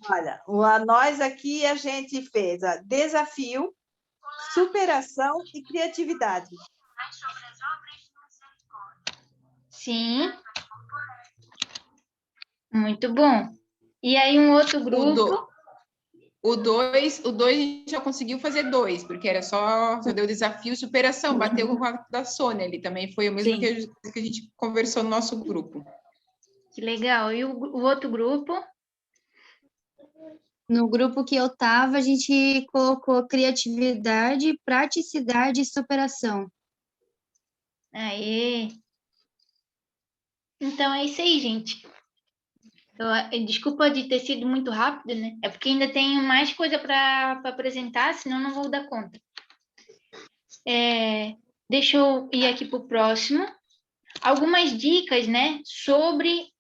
Olha, nós aqui a gente fez desafio, superação e criatividade. Sim. Muito bom. E aí, um outro grupo... O 2 a gente já conseguiu fazer 2, porque era só deu desafio e superação, bateu com a da Sônia, ele também foi o mesmo que a gente conversou no nosso grupo. Que legal. E o outro grupo? No grupo que eu estava, a gente colocou criatividade, praticidade e superação. Aê! Então, é isso aí, gente. Desculpa de ter sido muito rápido, né? É porque ainda tenho mais coisa para apresentar, senão não vou dar conta. Deixa eu ir aqui para o próximo. Algumas dicas, né? Sobre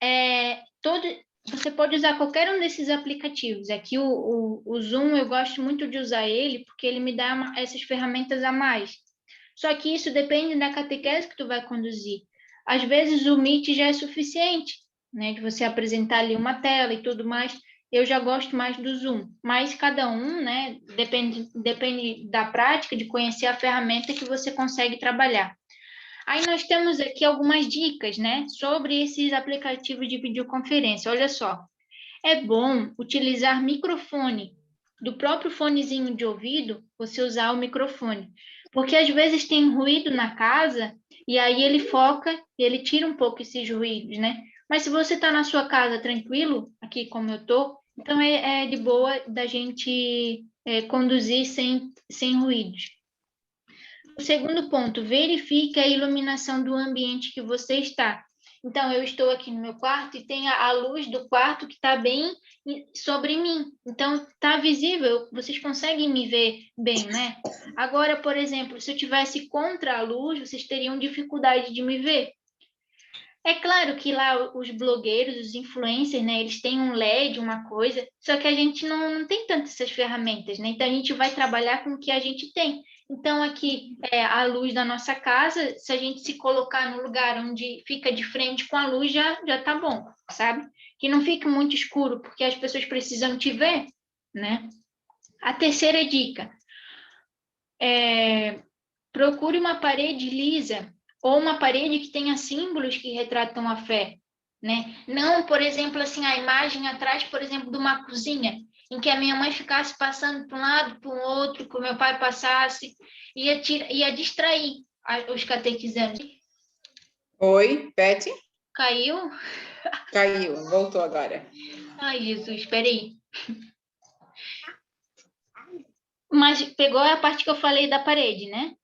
você pode usar qualquer um desses aplicativos. Aqui o Zoom, eu gosto muito de usar ele, porque ele me dá essas ferramentas a mais. Só que isso depende da catequese que tu vai conduzir. Às vezes o Meet já é suficiente, né, de você apresentar ali uma tela e tudo mais. Eu já gosto mais do Zoom, mas cada um, né, depende da prática, de conhecer a ferramenta que você consegue trabalhar. Aí nós temos aqui algumas dicas, né, sobre esses aplicativos de videoconferência. Olha só, é bom utilizar microfone. Do próprio fonezinho de ouvido, você usar o microfone. Porque às vezes tem ruído na casa e aí ele foca e ele tira um pouco esses ruídos, né? Mas se você está na sua casa tranquilo, aqui como eu estou, então é de boa da gente conduzir sem ruídos. O segundo ponto, verifique a iluminação do ambiente que você está. Então, eu estou aqui no meu quarto e tem a luz do quarto que está bem sobre mim. Então, está visível, vocês conseguem me ver bem, né? Agora, por exemplo, se eu estivesse contra a luz, vocês teriam dificuldade de me ver. É claro que lá os blogueiros, os influencers, né, eles têm um LED, uma coisa, só que a gente não tem tantas essas ferramentas, né? Então, a gente vai trabalhar com o que a gente tem. Então, aqui, a luz da nossa casa, se a gente se colocar no lugar onde fica de frente com a luz, já tá bom, sabe? Que não fique muito escuro, porque as pessoas precisam te ver, né? A terceira dica, procure uma parede lisa, ou uma parede que tenha símbolos que retratam a fé, né? Não, por exemplo, assim, a imagem atrás, por exemplo, de uma cozinha. em que a minha mãe ficasse passando para um lado, para o outro, que o meu pai passasse, ia distrair os catequizandos. Oi, Beth? Caiu? Caiu, voltou agora. Ai, Jesus, espera aí. Mas pegou a parte que eu falei da parede, né?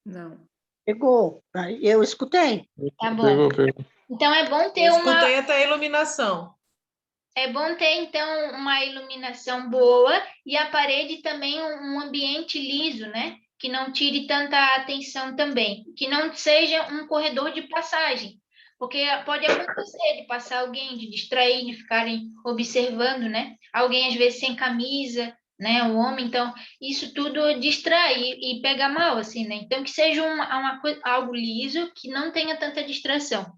Não. Pegou. Eu escutei. Tá bom. Pegou. Então é bom ter Eu escutei até a iluminação. É bom ter, então, uma iluminação boa e a parede também um ambiente liso, né? Que não tire tanta atenção também. Que não seja um corredor de passagem. Porque pode acontecer de passar alguém, de distrair, de ficarem observando, né? Alguém, às vezes, sem camisa, né? O homem, então, isso tudo distrai e pega mal, assim, né? Então, que seja algo liso, que não tenha tanta distração.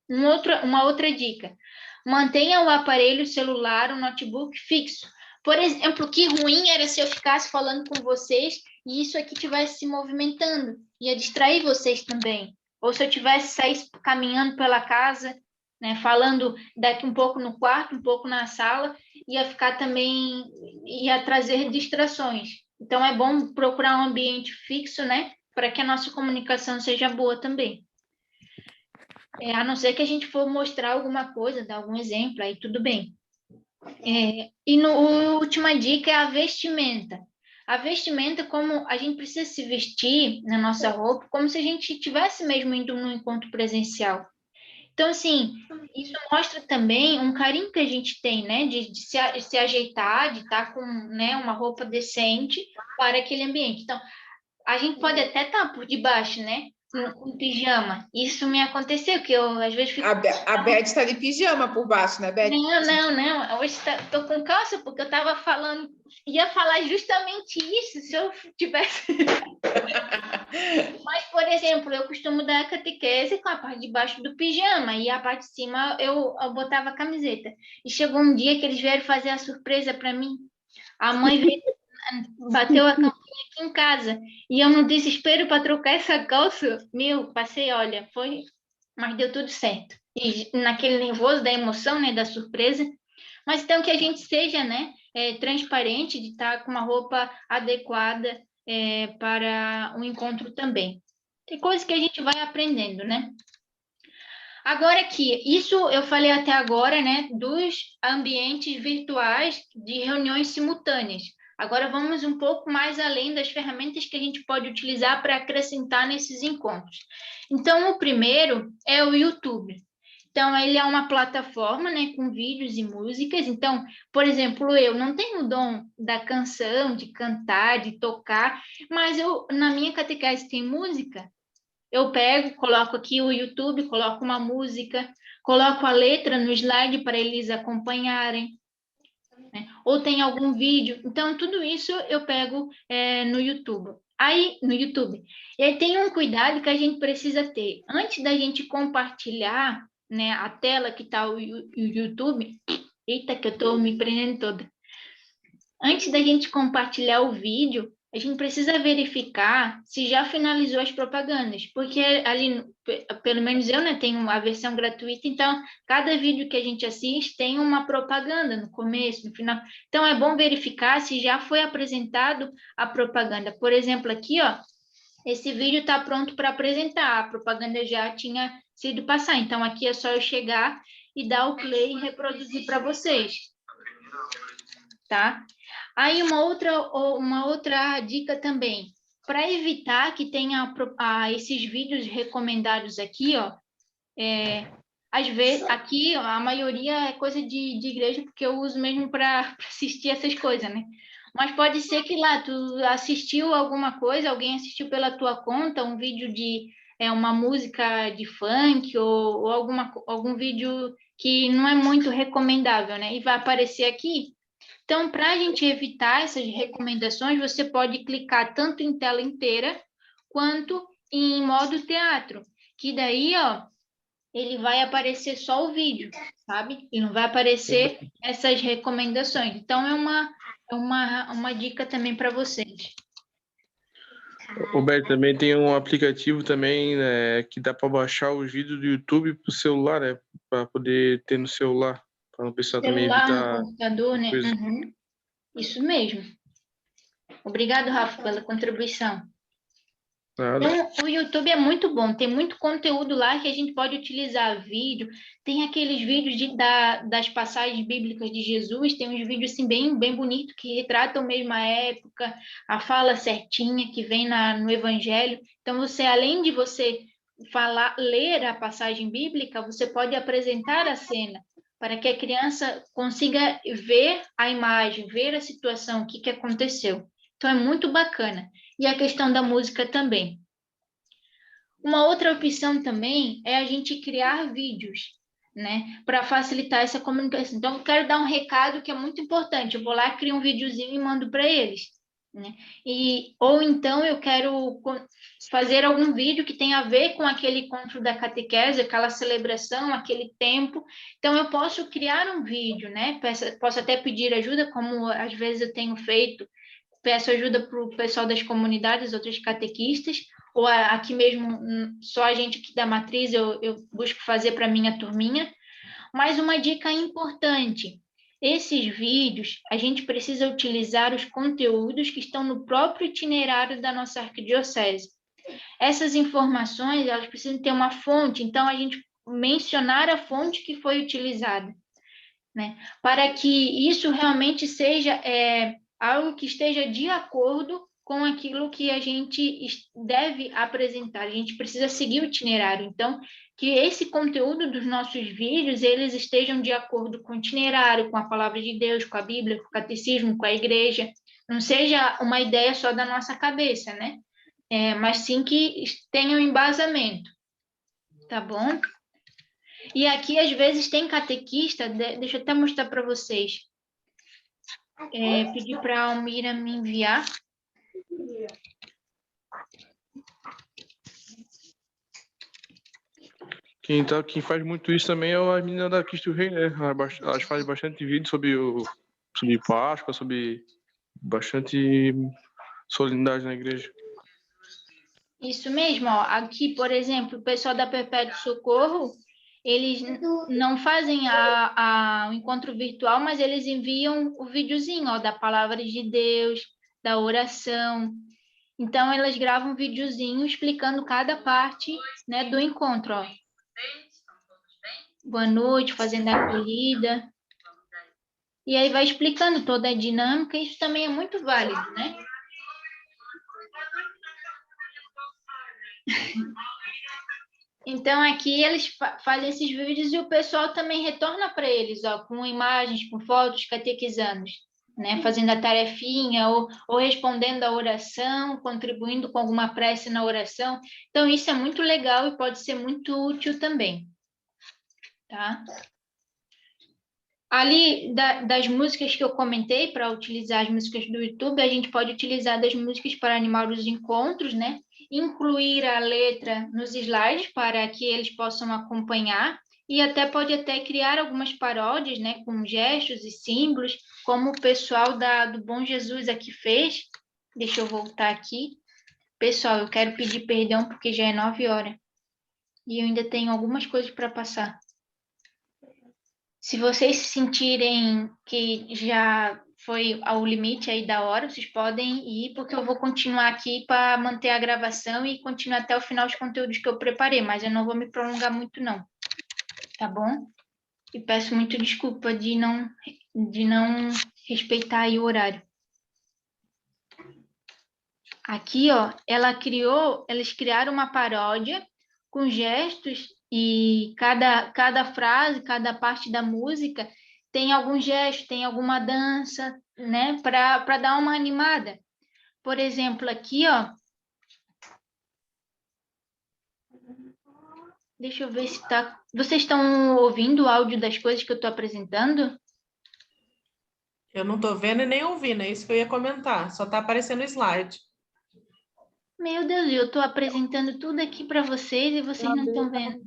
Uma outra dica. Mantenha o aparelho celular, o notebook fixo. Por exemplo, que ruim era se eu ficasse falando com vocês e isso aqui estivesse se movimentando. Ia distrair vocês também. Ou se eu tivesse saído caminhando pela casa, né, falando daqui um pouco no quarto, um pouco na sala, ia ficar também, ia trazer distrações. Então, é bom procurar um ambiente fixo, né, para que a nossa comunicação seja boa também. A não ser que a gente for mostrar alguma coisa, dar algum exemplo, aí tudo bem. E a última dica é a vestimenta. A vestimenta, como a gente precisa se vestir na nossa roupa, como se a gente estivesse mesmo indo num encontro presencial. Então, assim, isso mostra também um carinho que a gente tem, né? De se ajeitar, de estar com, né, uma roupa decente para aquele ambiente. Então, a gente pode até estar por debaixo, né? Com pijama. Isso me aconteceu, que eu às vezes fico... A Beth está de pijama por baixo, né, Beth? Não. Hoje estou com calça porque eu estava falando... Ia falar justamente isso se eu tivesse... Mas, por exemplo, eu costumo dar a catequese com a parte de baixo do pijama e a parte de cima eu botava a camiseta. E chegou um dia que eles vieram fazer a surpresa para mim. A mãe veio, bateu a campainha aqui em casa e eu no desespero para trocar essa calça, passei, olha, mas deu tudo certo. E naquele nervoso da emoção, né, da surpresa. Mas então que a gente seja, né, transparente, de estar com uma roupa adequada para o encontro também. Tem coisas que a gente vai aprendendo, né? Agora aqui, isso eu falei até agora, né, dos ambientes virtuais de reuniões simultâneas. Agora vamos um pouco mais além das ferramentas que a gente pode utilizar para acrescentar nesses encontros. Então, o primeiro é o YouTube. Então, ele é uma plataforma, né, com vídeos e músicas. Então, por exemplo, eu não tenho o dom da canção, de cantar, de tocar, mas na minha catequese tem música. Eu pego, coloco aqui o YouTube, coloco uma música, coloco a letra no slide para eles acompanharem, né? Ou tem algum vídeo. Então, tudo isso eu pego no YouTube. No YouTube. E aí tem um cuidado que a gente precisa ter. Antes da gente compartilhar, né, a tela que está o YouTube, eita, que eu estou me prendendo toda. Antes da gente compartilhar o vídeo, a gente precisa verificar se já finalizou as propagandas, porque ali, pelo menos eu, né, tenho a versão gratuita, então cada vídeo que a gente assiste tem uma propaganda no começo, no final. Então é bom verificar se já foi apresentado a propaganda. Por exemplo, aqui, ó, esse vídeo está pronto para apresentar, a propaganda já tinha sido passar, então aqui é só eu chegar e dar o play e reproduzir para vocês. Tá? Aí uma outra dica também, para evitar que tenha esses vídeos recomendados aqui, ó, às vezes aqui ó, a maioria é coisa de igreja, porque eu uso mesmo para assistir essas coisas, né? Mas pode ser que lá tu assistiu alguma coisa, alguém assistiu pela tua conta um vídeo de uma música de funk ou algum vídeo que não é muito recomendável, né? E vai aparecer aqui. Então, para a gente evitar essas recomendações, você pode clicar tanto em tela inteira quanto em modo teatro, que daí, ó, ele vai aparecer só o vídeo, sabe? E não vai aparecer essas recomendações. Então, é uma dica também para vocês. Roberto, também tem um aplicativo também, né, que dá para baixar os vídeos do YouTube para o celular, né, para poder ter no celular, para o pessoal também Celular, no evitar computador, né? coisa. Uhum. Isso mesmo. Obrigado, Rafa, pela contribuição. Nada. Então, o YouTube é muito bom, tem muito conteúdo lá que a gente pode utilizar vídeo, tem aqueles vídeos das passagens bíblicas de Jesus, tem uns vídeos assim bem bonitos que retratam mesmo a época, a fala certinha que vem no Evangelho. Então, além de você ler a passagem bíblica, você pode apresentar a cena para que a criança consiga ver a imagem, ver a situação, o que aconteceu. Então, é muito bacana. E a questão da música também. Uma outra opção também é a gente criar vídeos, né? Para facilitar essa comunicação. Então, eu quero dar um recado que é muito importante. Eu vou lá, crio um videozinho e mando para eles, né? Ou então eu quero fazer algum vídeo que tenha a ver com aquele encontro da catequese, aquela celebração, aquele tempo. Então, eu posso criar um vídeo, né? Posso até pedir ajuda, como às vezes eu tenho feito. Peço ajuda para o pessoal das comunidades, outros catequistas, ou aqui mesmo, só a gente aqui da matriz, eu busco fazer para a minha turminha. Mas uma dica importante, esses vídeos, a gente precisa utilizar os conteúdos que estão no próprio itinerário da nossa arquidiocese. Essas informações, elas precisam ter uma fonte, então a gente mencionar a fonte que foi utilizada, né? Para que isso realmente seja algo que esteja de acordo com aquilo que a gente deve apresentar. A gente precisa seguir o itinerário. Então, que esse conteúdo dos nossos vídeos, eles estejam de acordo com o itinerário, com a palavra de Deus, com a Bíblia, com o catecismo, com a igreja. Não seja uma ideia só da nossa cabeça, né? Mas sim que tenha um embasamento. Tá bom? E aqui, às vezes, tem catequista, deixa eu até mostrar para vocês. Pedir para a Almira me enviar. Quem faz muito isso também é a menina da Cristo Rei, né? Elas fazem bastante vídeo sobre Páscoa, sobre bastante solenidade na igreja. Isso mesmo, ó. Aqui, por exemplo, o pessoal da Perpétuo Socorro, eles não fazem o encontro virtual, mas eles enviam o videozinho, ó, da palavra de Deus, da oração. Então, elas gravam um videozinho explicando cada parte, né, do encontro, ó. Boa noite, fazendo a acolhida. E aí vai explicando toda a dinâmica, isso também é muito válido, né? Então, aqui eles fazem esses vídeos e o pessoal também retorna para eles, ó, com imagens, com fotos, catequizando, né? Fazendo a tarefinha ou respondendo a oração, contribuindo com alguma prece na oração. Então, isso é muito legal e pode ser muito útil também. Tá? Ali, das músicas que eu comentei, para utilizar as músicas do YouTube, a gente pode utilizar das músicas para animar os encontros, né? Incluir a letra nos slides para que eles possam acompanhar e pode até criar algumas paródias, né? Com gestos e símbolos, como o pessoal do Bom Jesus aqui fez. Deixa eu voltar aqui. Pessoal, eu quero pedir perdão porque já é 9 horas e eu ainda tenho algumas coisas para passar. Se vocês sentirem que já foi ao limite aí da hora, vocês podem ir, porque eu vou continuar aqui para manter a gravação e continuar até o final os conteúdos que eu preparei, mas eu não vou me prolongar muito, não. Tá bom? E peço muito desculpa de não respeitar aí o horário. Aqui, ó, eles criaram uma paródia com gestos e cada frase, cada parte da música tem algum gesto, tem alguma dança, né, para dar uma animada. Por exemplo, aqui, ó. Deixa eu ver se tá. Vocês estão ouvindo o áudio das coisas que eu estou apresentando? Eu não estou vendo e nem ouvindo, é isso que eu ia comentar. Só está aparecendo o slide. Meu Deus, eu estou apresentando tudo aqui para vocês e vocês não estão vendo.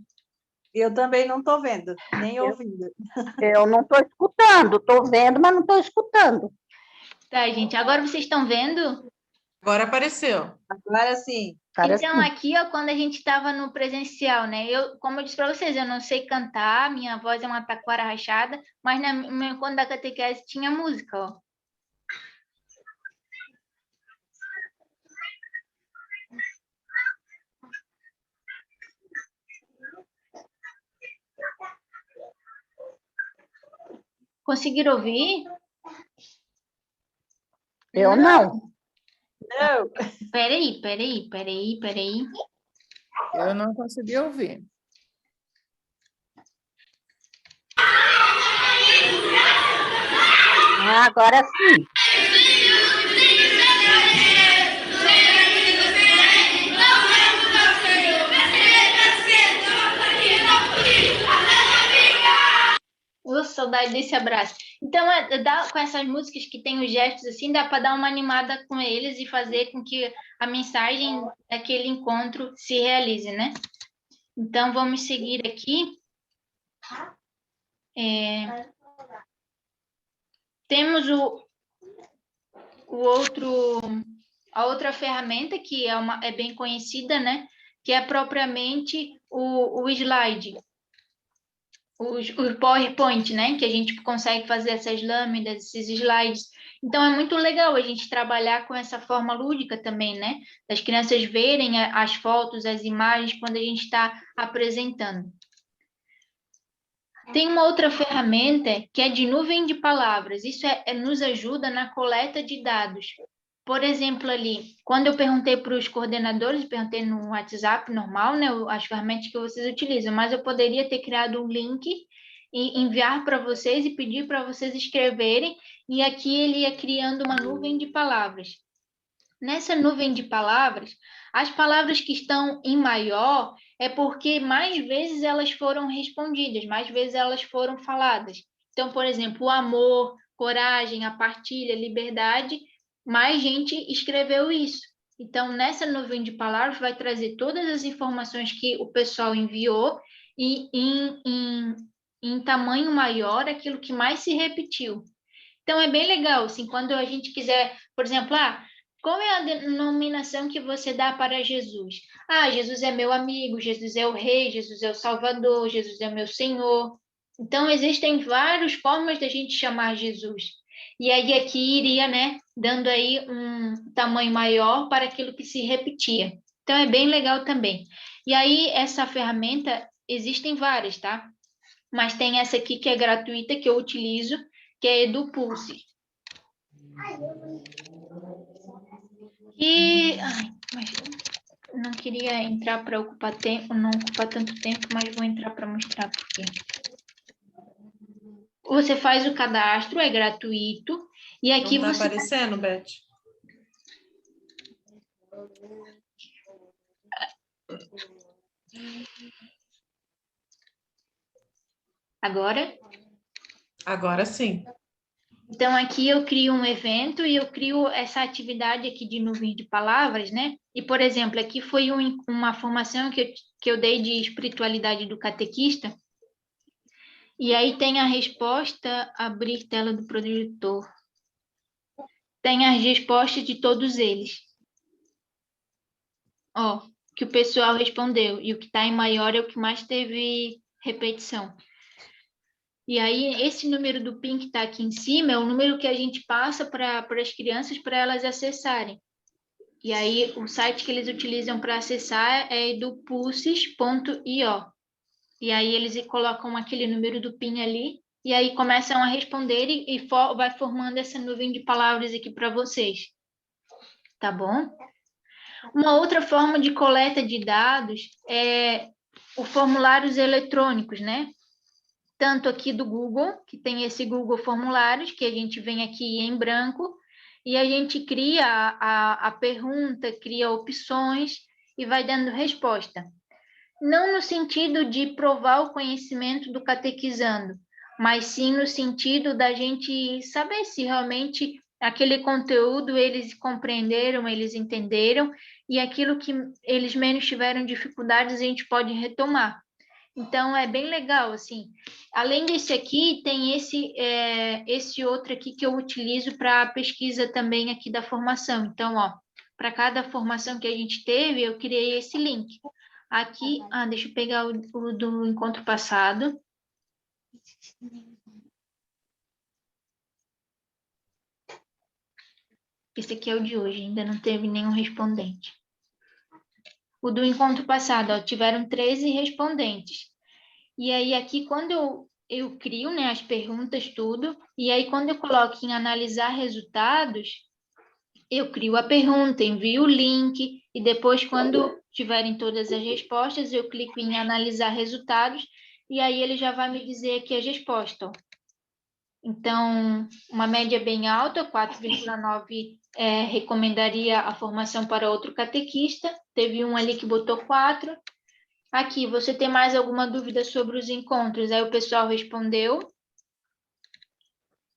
Eu também não estou vendo, nem ouvindo. Eu não estou escutando, estou vendo, mas não estou escutando. Tá, gente, agora vocês estão vendo? Agora apareceu. Agora sim. Então, aqui, ó, quando a gente estava no presencial, né? Como eu disse para vocês, eu não sei cantar, minha voz é uma taquara rachada, mas quando da catequese tinha música, ó. Conseguiram ouvir? Eu não. Não. Peraí. Eu não consegui ouvir. Agora sim. Saudade desse abraço. Então, com essas músicas que tem os gestos assim, dá para dar uma animada com eles e fazer com que a mensagem daquele encontro se realize, né? Então, vamos seguir aqui. Temos a outra ferramenta que é bem conhecida, né? Que é propriamente o slide. O PowerPoint, né? Que a gente consegue fazer essas lâminas, esses slides. Então, é muito legal a gente trabalhar com essa forma lúdica também, né? Das crianças verem as fotos, as imagens, quando a gente está apresentando. Tem uma outra ferramenta que é de nuvem de palavras. Isso nos ajuda na coleta de dados. Por exemplo, ali, quando eu perguntei para os coordenadores, perguntei no WhatsApp normal, né, as ferramentas que vocês utilizam, mas eu poderia ter criado um link e enviar para vocês e pedir para vocês escreverem, e aqui ele ia criando uma nuvem de palavras. Nessa nuvem de palavras, as palavras que estão em maior é porque mais vezes elas foram respondidas, mais vezes elas foram faladas. Então, por exemplo, o amor, coragem, a partilha, liberdade, mais gente escreveu isso. Então, nessa nuvem de palavras, vai trazer todas as informações que o pessoal enviou e em tamanho maior, aquilo que mais se repetiu. Então, é bem legal, assim, quando a gente quiser, por exemplo, qual é a denominação que você dá para Jesus? Jesus é meu amigo, Jesus é o rei, Jesus é o salvador, Jesus é o meu Senhor. Então, existem várias formas da gente chamar Jesus. E aí aqui iria, né, dando aí um tamanho maior para aquilo que se repetia. Então, é bem legal também. E aí, essa ferramenta, existem várias, tá? Mas tem essa aqui que é gratuita, que eu utilizo, que é EduPulse. Mas não queria entrar para ocupar tempo, não ocupar tanto tempo, mas vou entrar para mostrar por quê. Você faz o cadastro, é gratuito, e aqui não você... Não está aparecendo, Beth? Agora? Agora sim. Então, aqui eu crio um evento e eu crio essa atividade aqui de nuvem de palavras, né? E, por exemplo, aqui foi uma formação que eu dei de espiritualidade do catequista. E aí tem a resposta, abrir tela do projetor. Tem as respostas de todos eles. Ó, que o pessoal respondeu. E o que está em maior é o que mais teve repetição. E aí, esse número do PIN que está aqui em cima é o número que a gente passa para as crianças para elas acessarem. E aí, o site que eles utilizam para acessar é edupulses.io. E aí, eles colocam aquele número do PIN ali, e aí começam a responder e vai formando essa nuvem de palavras aqui para vocês. Tá bom? Uma outra forma de coleta de dados é os formulários eletrônicos, né? Tanto aqui do Google, que tem esse Google Formulários, que a gente vem aqui em branco, e a gente cria a pergunta, cria opções e vai dando resposta. Não no sentido de provar o conhecimento do catequizando, mas sim no sentido da gente saber se realmente aquele conteúdo eles compreenderam, eles entenderam, e aquilo que eles menos tiveram dificuldades a gente pode retomar. Então, é bem legal, assim. Além desse aqui, tem esse outro aqui que eu utilizo para a pesquisa também aqui da formação. Então, ó, para cada formação que a gente teve, eu criei esse link. Aqui, deixa eu pegar o do encontro passado. Esse aqui é o de hoje, ainda não teve nenhum respondente. O do encontro passado, ó, tiveram 13 respondentes. E aí, aqui, quando eu crio, né, as perguntas, tudo, e aí, quando eu coloco em analisar resultados, eu crio a pergunta, envio o link, e depois, quando tiverem todas as respostas, eu clico em analisar resultados, e aí ele já vai me dizer aqui as respostas. Então, uma média bem alta, 4,9 recomendaria a formação para outro catequista. Teve um ali que botou 4. Aqui, você tem mais alguma dúvida sobre os encontros? Aí o pessoal respondeu.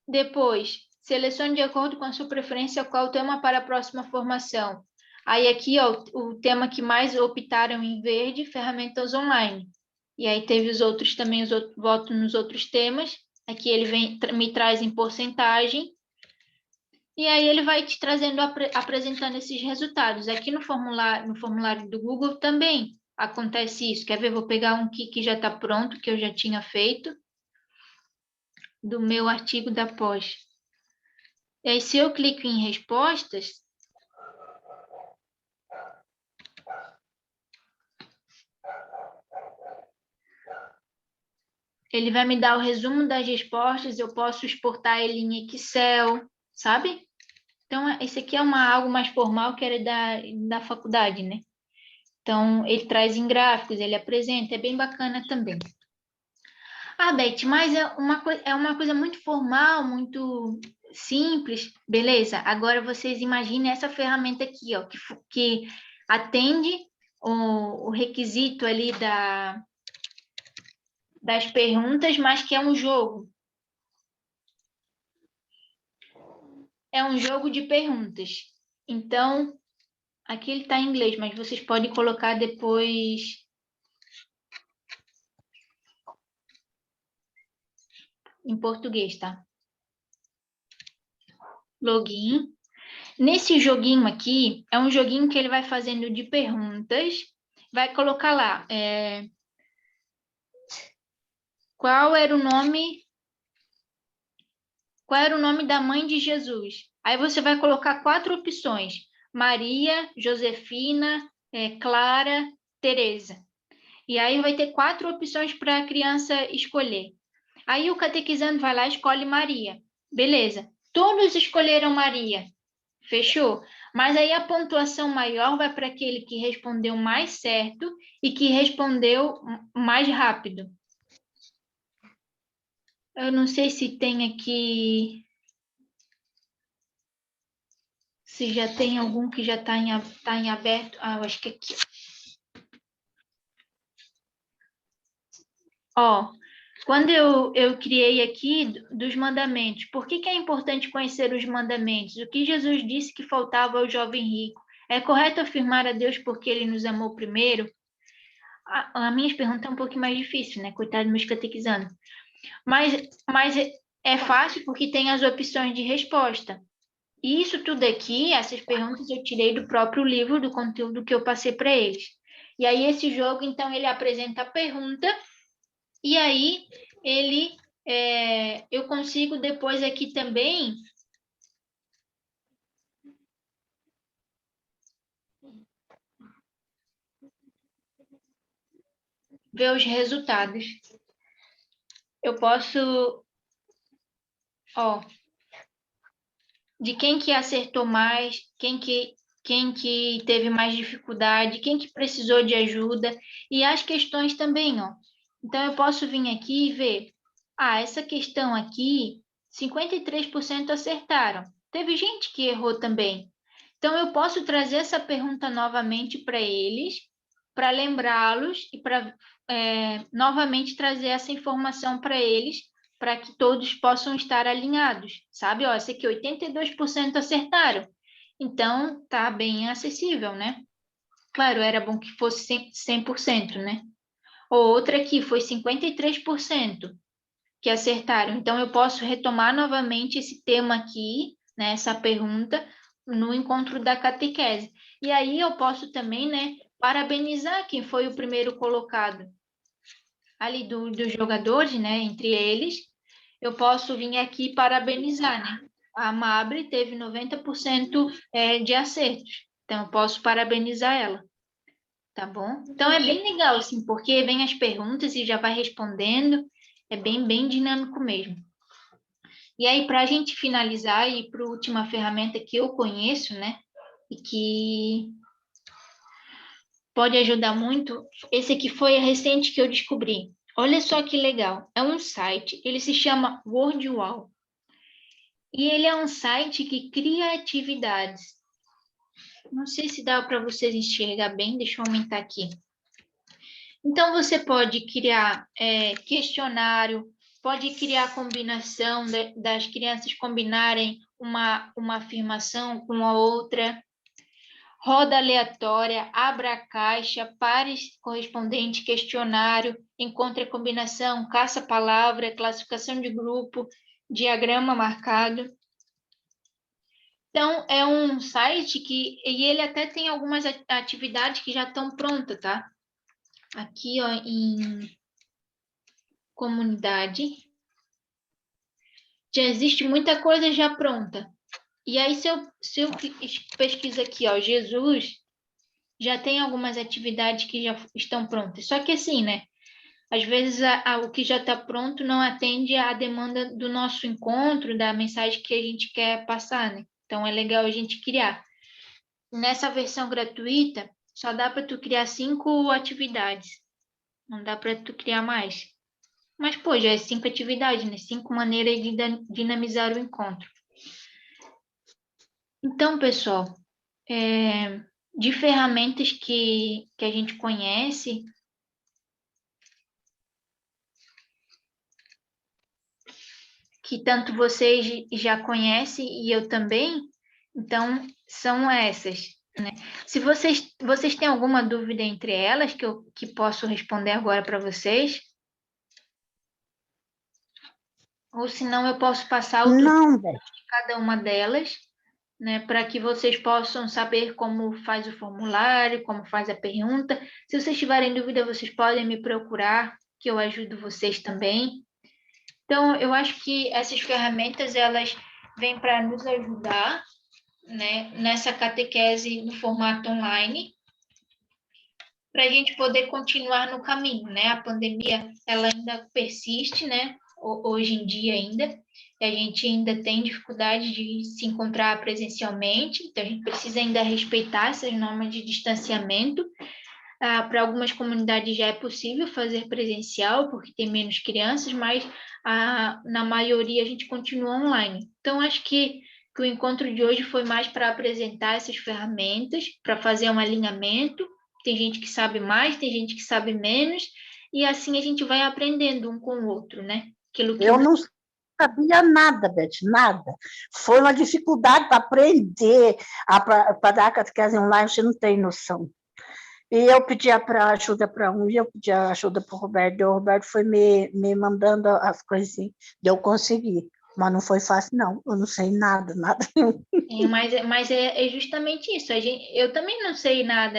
Depois, selecione de acordo com a sua preferência qual o tema para a próxima formação. Aí aqui, ó, o tema que mais optaram em verde, ferramentas online. E aí teve os outros também, os outros votos nos outros temas. Aqui ele me traz em porcentagem. E aí ele vai te trazendo, apresentando esses resultados. Aqui no formulário do Google também acontece isso. Quer ver? Vou pegar um aqui que já está pronto, que eu já tinha feito, do meu artigo da pós. E aí, se eu clico em respostas, ele vai me dar o resumo das respostas, eu posso exportar ele em Excel, sabe? Então, esse aqui é algo mais formal, que era da faculdade, né? Então, ele traz em gráficos, ele apresenta, é bem bacana também. Beth, mas é uma coisa muito formal, muito simples, beleza? Agora, vocês imaginem essa ferramenta aqui, ó, que atende o requisito ali das perguntas, mas que é um jogo. É um jogo de perguntas. Então, aqui ele está em inglês, mas vocês podem colocar depois em português, tá? Login. Nesse joguinho aqui, é um joguinho que ele vai fazendo de perguntas. Vai colocar lá, qual era o nome da mãe de Jesus? Aí você vai colocar 4 opções: Maria, Josefina, Clara, Teresa. E aí vai ter 4 opções para a criança escolher. Aí o catequizando vai lá e escolhe Maria. Beleza. Todos escolheram Maria. Fechou? Mas aí a pontuação maior vai para aquele que respondeu mais certo e que respondeu mais rápido. Eu não sei se tem aqui... Se já tem algum que já está em aberto. Eu acho que aqui. Ó, quando eu criei aqui dos mandamentos, por que é importante conhecer os mandamentos? O que Jesus disse que faltava ao jovem rico? É correto afirmar a Deus porque ele nos amou primeiro? A minha pergunta é um pouco mais difícil, né? Coitado dos meus catequizando. Mas é fácil porque tem as opções de resposta. E isso tudo aqui, essas perguntas eu tirei do próprio livro, do conteúdo que eu passei para eles. E aí esse jogo, então, ele apresenta a pergunta e aí eu consigo depois aqui também ver os resultados. Eu posso, de quem que acertou mais, quem que teve mais dificuldade, quem que precisou de ajuda, e as questões também, ó. Então, eu posso vir aqui e ver, essa questão aqui, 53% acertaram. Teve gente que errou também. Então, eu posso trazer essa pergunta novamente para eles, para lembrá-los e para novamente trazer essa informação para eles, para que todos possam estar alinhados, sabe? Esse aqui 82% acertaram. Então, tá bem acessível, né? Claro, era bom que fosse 100%, né? Outra aqui foi 53% que acertaram. Então, eu posso retomar novamente esse tema aqui, né, essa pergunta, no encontro da catequese. E aí eu posso também, né, parabenizar quem foi o primeiro colocado ali dos jogadores, né, entre eles. Eu posso vir aqui parabenizar, né? A Mabre teve 90% de acertos, então eu posso parabenizar ela, tá bom? Então é bem legal, assim, porque vem as perguntas e já vai respondendo, é bem dinâmico mesmo. E aí, para a gente finalizar e para a última ferramenta que eu conheço, né, e que pode ajudar muito, esse aqui foi a recente que eu descobri. Olha só que legal, é um site, ele se chama WordWall. E ele é um site que cria atividades. Não sei se dá para vocês enxergar bem, deixa eu aumentar aqui. Então, você pode criar questionário, pode criar combinação das crianças combinarem uma afirmação com a outra, roda aleatória, abra a caixa, pares correspondente, questionário, encontre a combinação, caça-palavra, classificação de grupo, diagrama marcado. Então, é um site e ele até tem algumas atividades que já estão prontas, tá? Aqui, ó, em comunidade, já existe muita coisa já pronta. E aí, se eu pesquiso aqui, ó, Jesus, já tem algumas atividades que já estão prontas. Só que assim, né? Às vezes, o que já está pronto não atende à demanda do nosso encontro, da mensagem que a gente quer passar, né? Então, é legal a gente criar. Nessa versão gratuita, só dá para tu criar 5 atividades. Não dá para tu criar mais. Mas, pô, já é 5 atividades, né? 5 maneiras de dinamizar o encontro. Então, pessoal, de ferramentas que a gente conhece, que tanto vocês já conhecem e eu também, então, são essas, né? Se vocês têm alguma dúvida entre elas, que posso responder agora para vocês, ou senão eu posso passar o Não, tutorial de cada uma delas, né, para que vocês possam saber como faz o formulário, como faz a pergunta. Se vocês tiverem dúvida, vocês podem me procurar, que eu ajudo vocês também. Então, eu acho que essas ferramentas, elas vêm para nos ajudar, né, nessa catequese no formato online, para a gente poder continuar no caminho, né? A pandemia, ela ainda persiste, né? Hoje em dia ainda, e a gente ainda tem dificuldade de se encontrar presencialmente, então a gente precisa ainda respeitar essas normas de distanciamento. Para algumas comunidades já é possível fazer presencial, porque tem menos crianças, mas na maioria a gente continua online. Então, acho que o encontro de hoje foi mais para apresentar essas ferramentas, para fazer um alinhamento. Tem gente que sabe mais, tem gente que sabe menos, e assim a gente vai aprendendo um com o outro, né? Eu não sabia nada, Beth, nada. Foi uma dificuldade para aprender, para dar catequese online, você não tem noção. E eu pedia ajuda para um, e eu pedia ajuda para o Roberto, e o Roberto foi me mandando as coisinhas, eu consegui. Mas não foi fácil, não. Eu não sei nada. Mas é justamente isso. Eu também não sei nada.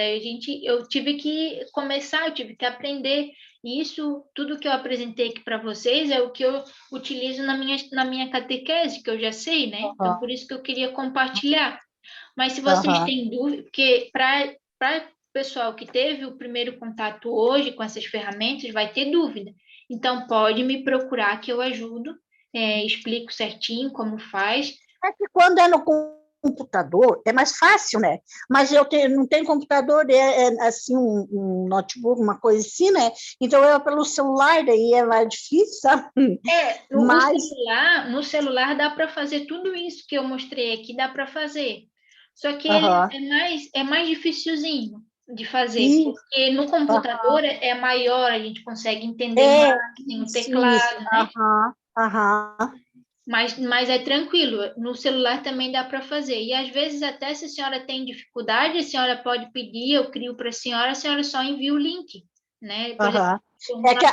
Eu tive que começar, eu tive que aprender. E isso, tudo que eu apresentei aqui para vocês é o que eu utilizo na minha catequese, que eu já sei, né? Então, por isso que eu queria compartilhar. Mas se vocês têm dúvida, porque para o pessoal que teve o primeiro contato hoje com essas ferramentas, vai ter dúvida. Então, pode me procurar que eu ajudo. Explico certinho como faz. É que quando é no computador, é mais fácil, né? Mas não tenho computador, assim, um notebook, uma coisa assim, né? Então, pelo celular, daí é mais difícil, sabe? No celular dá para fazer tudo isso que eu mostrei aqui, dá para fazer. Só que ele é mais dificilzinho de fazer, porque no computador é maior, a gente consegue entender mais, tem um teclado, né? Mas é tranquilo, no celular também dá para fazer. E às vezes, até se a senhora tem dificuldade, a senhora pode pedir, eu crio para a senhora só envia o link, né? Por exemplo, é que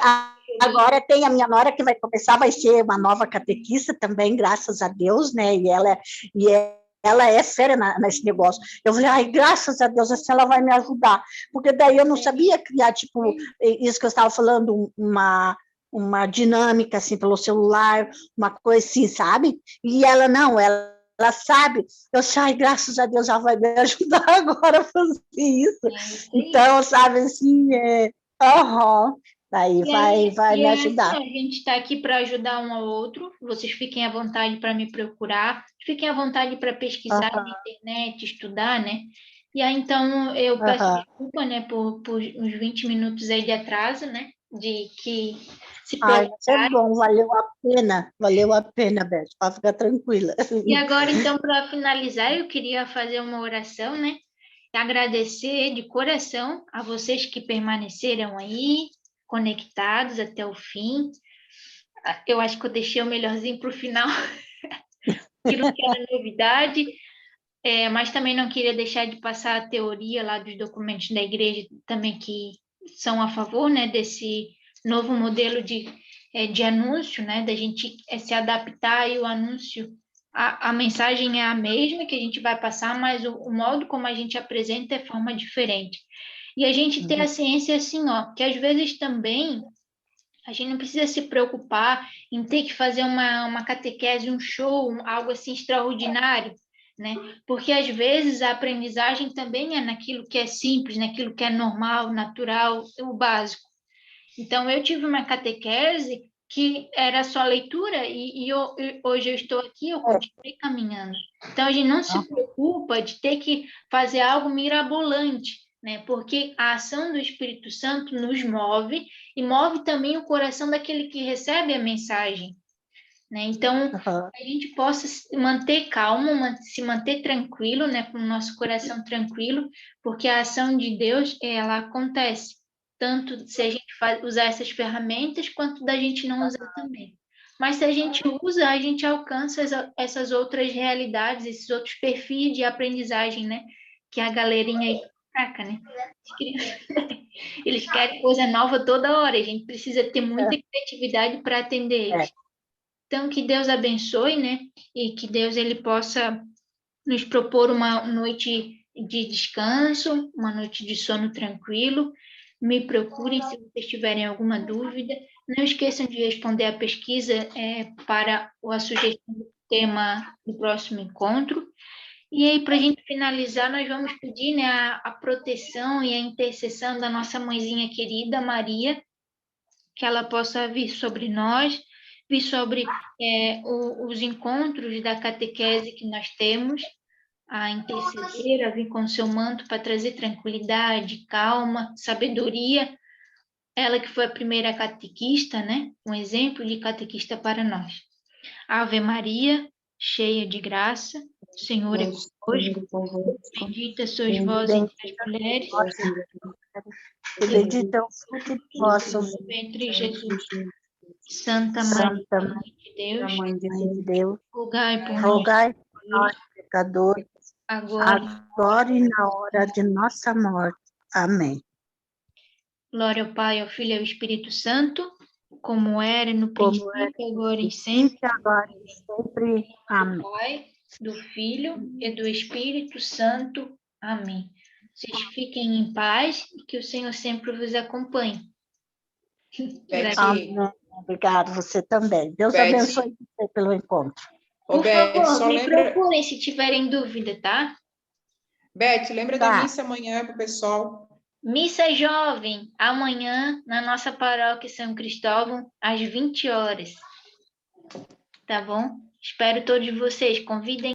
agora tem a minha nora que vai começar, vai ser uma nova catequista também, graças a Deus, né? E ela é séria nesse negócio. Eu falei, ai, graças a Deus, assim ela vai me ajudar. Porque daí eu não sabia criar, tipo, isso que eu estava falando, uma dinâmica, assim, pelo celular, uma coisa assim, sabe? E ela não, ela sabe. Eu disse, ai, graças a Deus, ela vai me ajudar agora a fazer isso. Então, sabe, assim, daí vai me ajudar. Assim, a gente está aqui para ajudar um ao outro. Vocês fiquem à vontade para me procurar, fiquem à vontade para pesquisar na internet, estudar, né? E aí, então, eu peço desculpa, né, por uns 20 minutos aí de atraso, né? De que se Ai, é bom, valeu a pena, Beth, pode ficar tranquila. E agora, então, para finalizar, eu queria fazer uma oração, né? Agradecer de coração a vocês que permaneceram aí, conectados até o fim. Eu acho que eu deixei o melhorzinho para o final, aquilo que era novidade, mas também não queria deixar de passar a teoria lá dos documentos da igreja, também que são a favor, né, desse novo modelo de anúncio, né, da gente se adaptar e o anúncio, a mensagem é a mesma que a gente vai passar, mas o modo como a gente apresenta é forma diferente. E a gente ter a ciência assim, ó, que às vezes também a gente não precisa se preocupar em ter que fazer uma catequese, um show, algo assim extraordinário, né? Porque às vezes a aprendizagem também é naquilo que é simples, naquilo que é normal, natural, o básico. Então, eu tive uma catequese que era só leitura e hoje eu estou aqui, eu continuei caminhando. Então, a gente não se preocupa de ter que fazer algo mirabolante, né? Porque a ação do Espírito Santo nos move e move também o coração daquele que recebe a mensagem, né? Então, a gente possa se manter calmo, se manter tranquilo, né? Com o nosso coração tranquilo, porque a ação de Deus, ela acontece, tanto se a gente usar essas ferramentas, quanto da gente não usar também. Mas se a gente usa, a gente alcança essas outras realidades, esses outros perfis de aprendizagem, né? Que a galerinha aí fraca, né? Eles querem coisa nova toda hora, a gente precisa ter muita criatividade para atender eles. Então, que Deus abençoe, né? E que Deus ele possa nos propor uma noite de descanso, uma noite de sono tranquilo. Me procurem se vocês tiverem alguma dúvida. Não esqueçam de responder a pesquisa para a sugestão do tema do próximo encontro. E aí, para a gente finalizar, nós vamos pedir, né, a proteção e a intercessão da nossa mãezinha querida, Maria, que ela possa vir sobre nós, vir sobre os encontros da catequese que nós temos, a interceder, a vir com seu manto para trazer tranquilidade, calma, sabedoria. Ela que foi a primeira catequista, né? Um exemplo de catequista para nós. Ave Maria, cheia de graça, o Senhor é convosco, bendita sois vós entre as mulheres, e bendito é o fruto do vosso ventre, Jesus. Santa Maria, Mãe de Deus, rogai por nós, pecadores, agora e na hora de nossa morte. Amém. Glória ao Pai, ao Filho e ao Espírito Santo, como era no princípio, agora e sempre. Amém. Do Pai, do Filho e do Espírito Santo. Amém. Vocês fiquem em paz e que o Senhor sempre vos acompanhe. Amém. Obrigado, você também. Deus abençoe você pelo encontro. Por favor, me procurem se tiverem dúvida, tá? Beth, lembra da missa amanhã para o pessoal. Missa jovem, amanhã, na nossa paróquia São Cristóvão, às 20 horas. Tá bom? Espero todos vocês. Convidem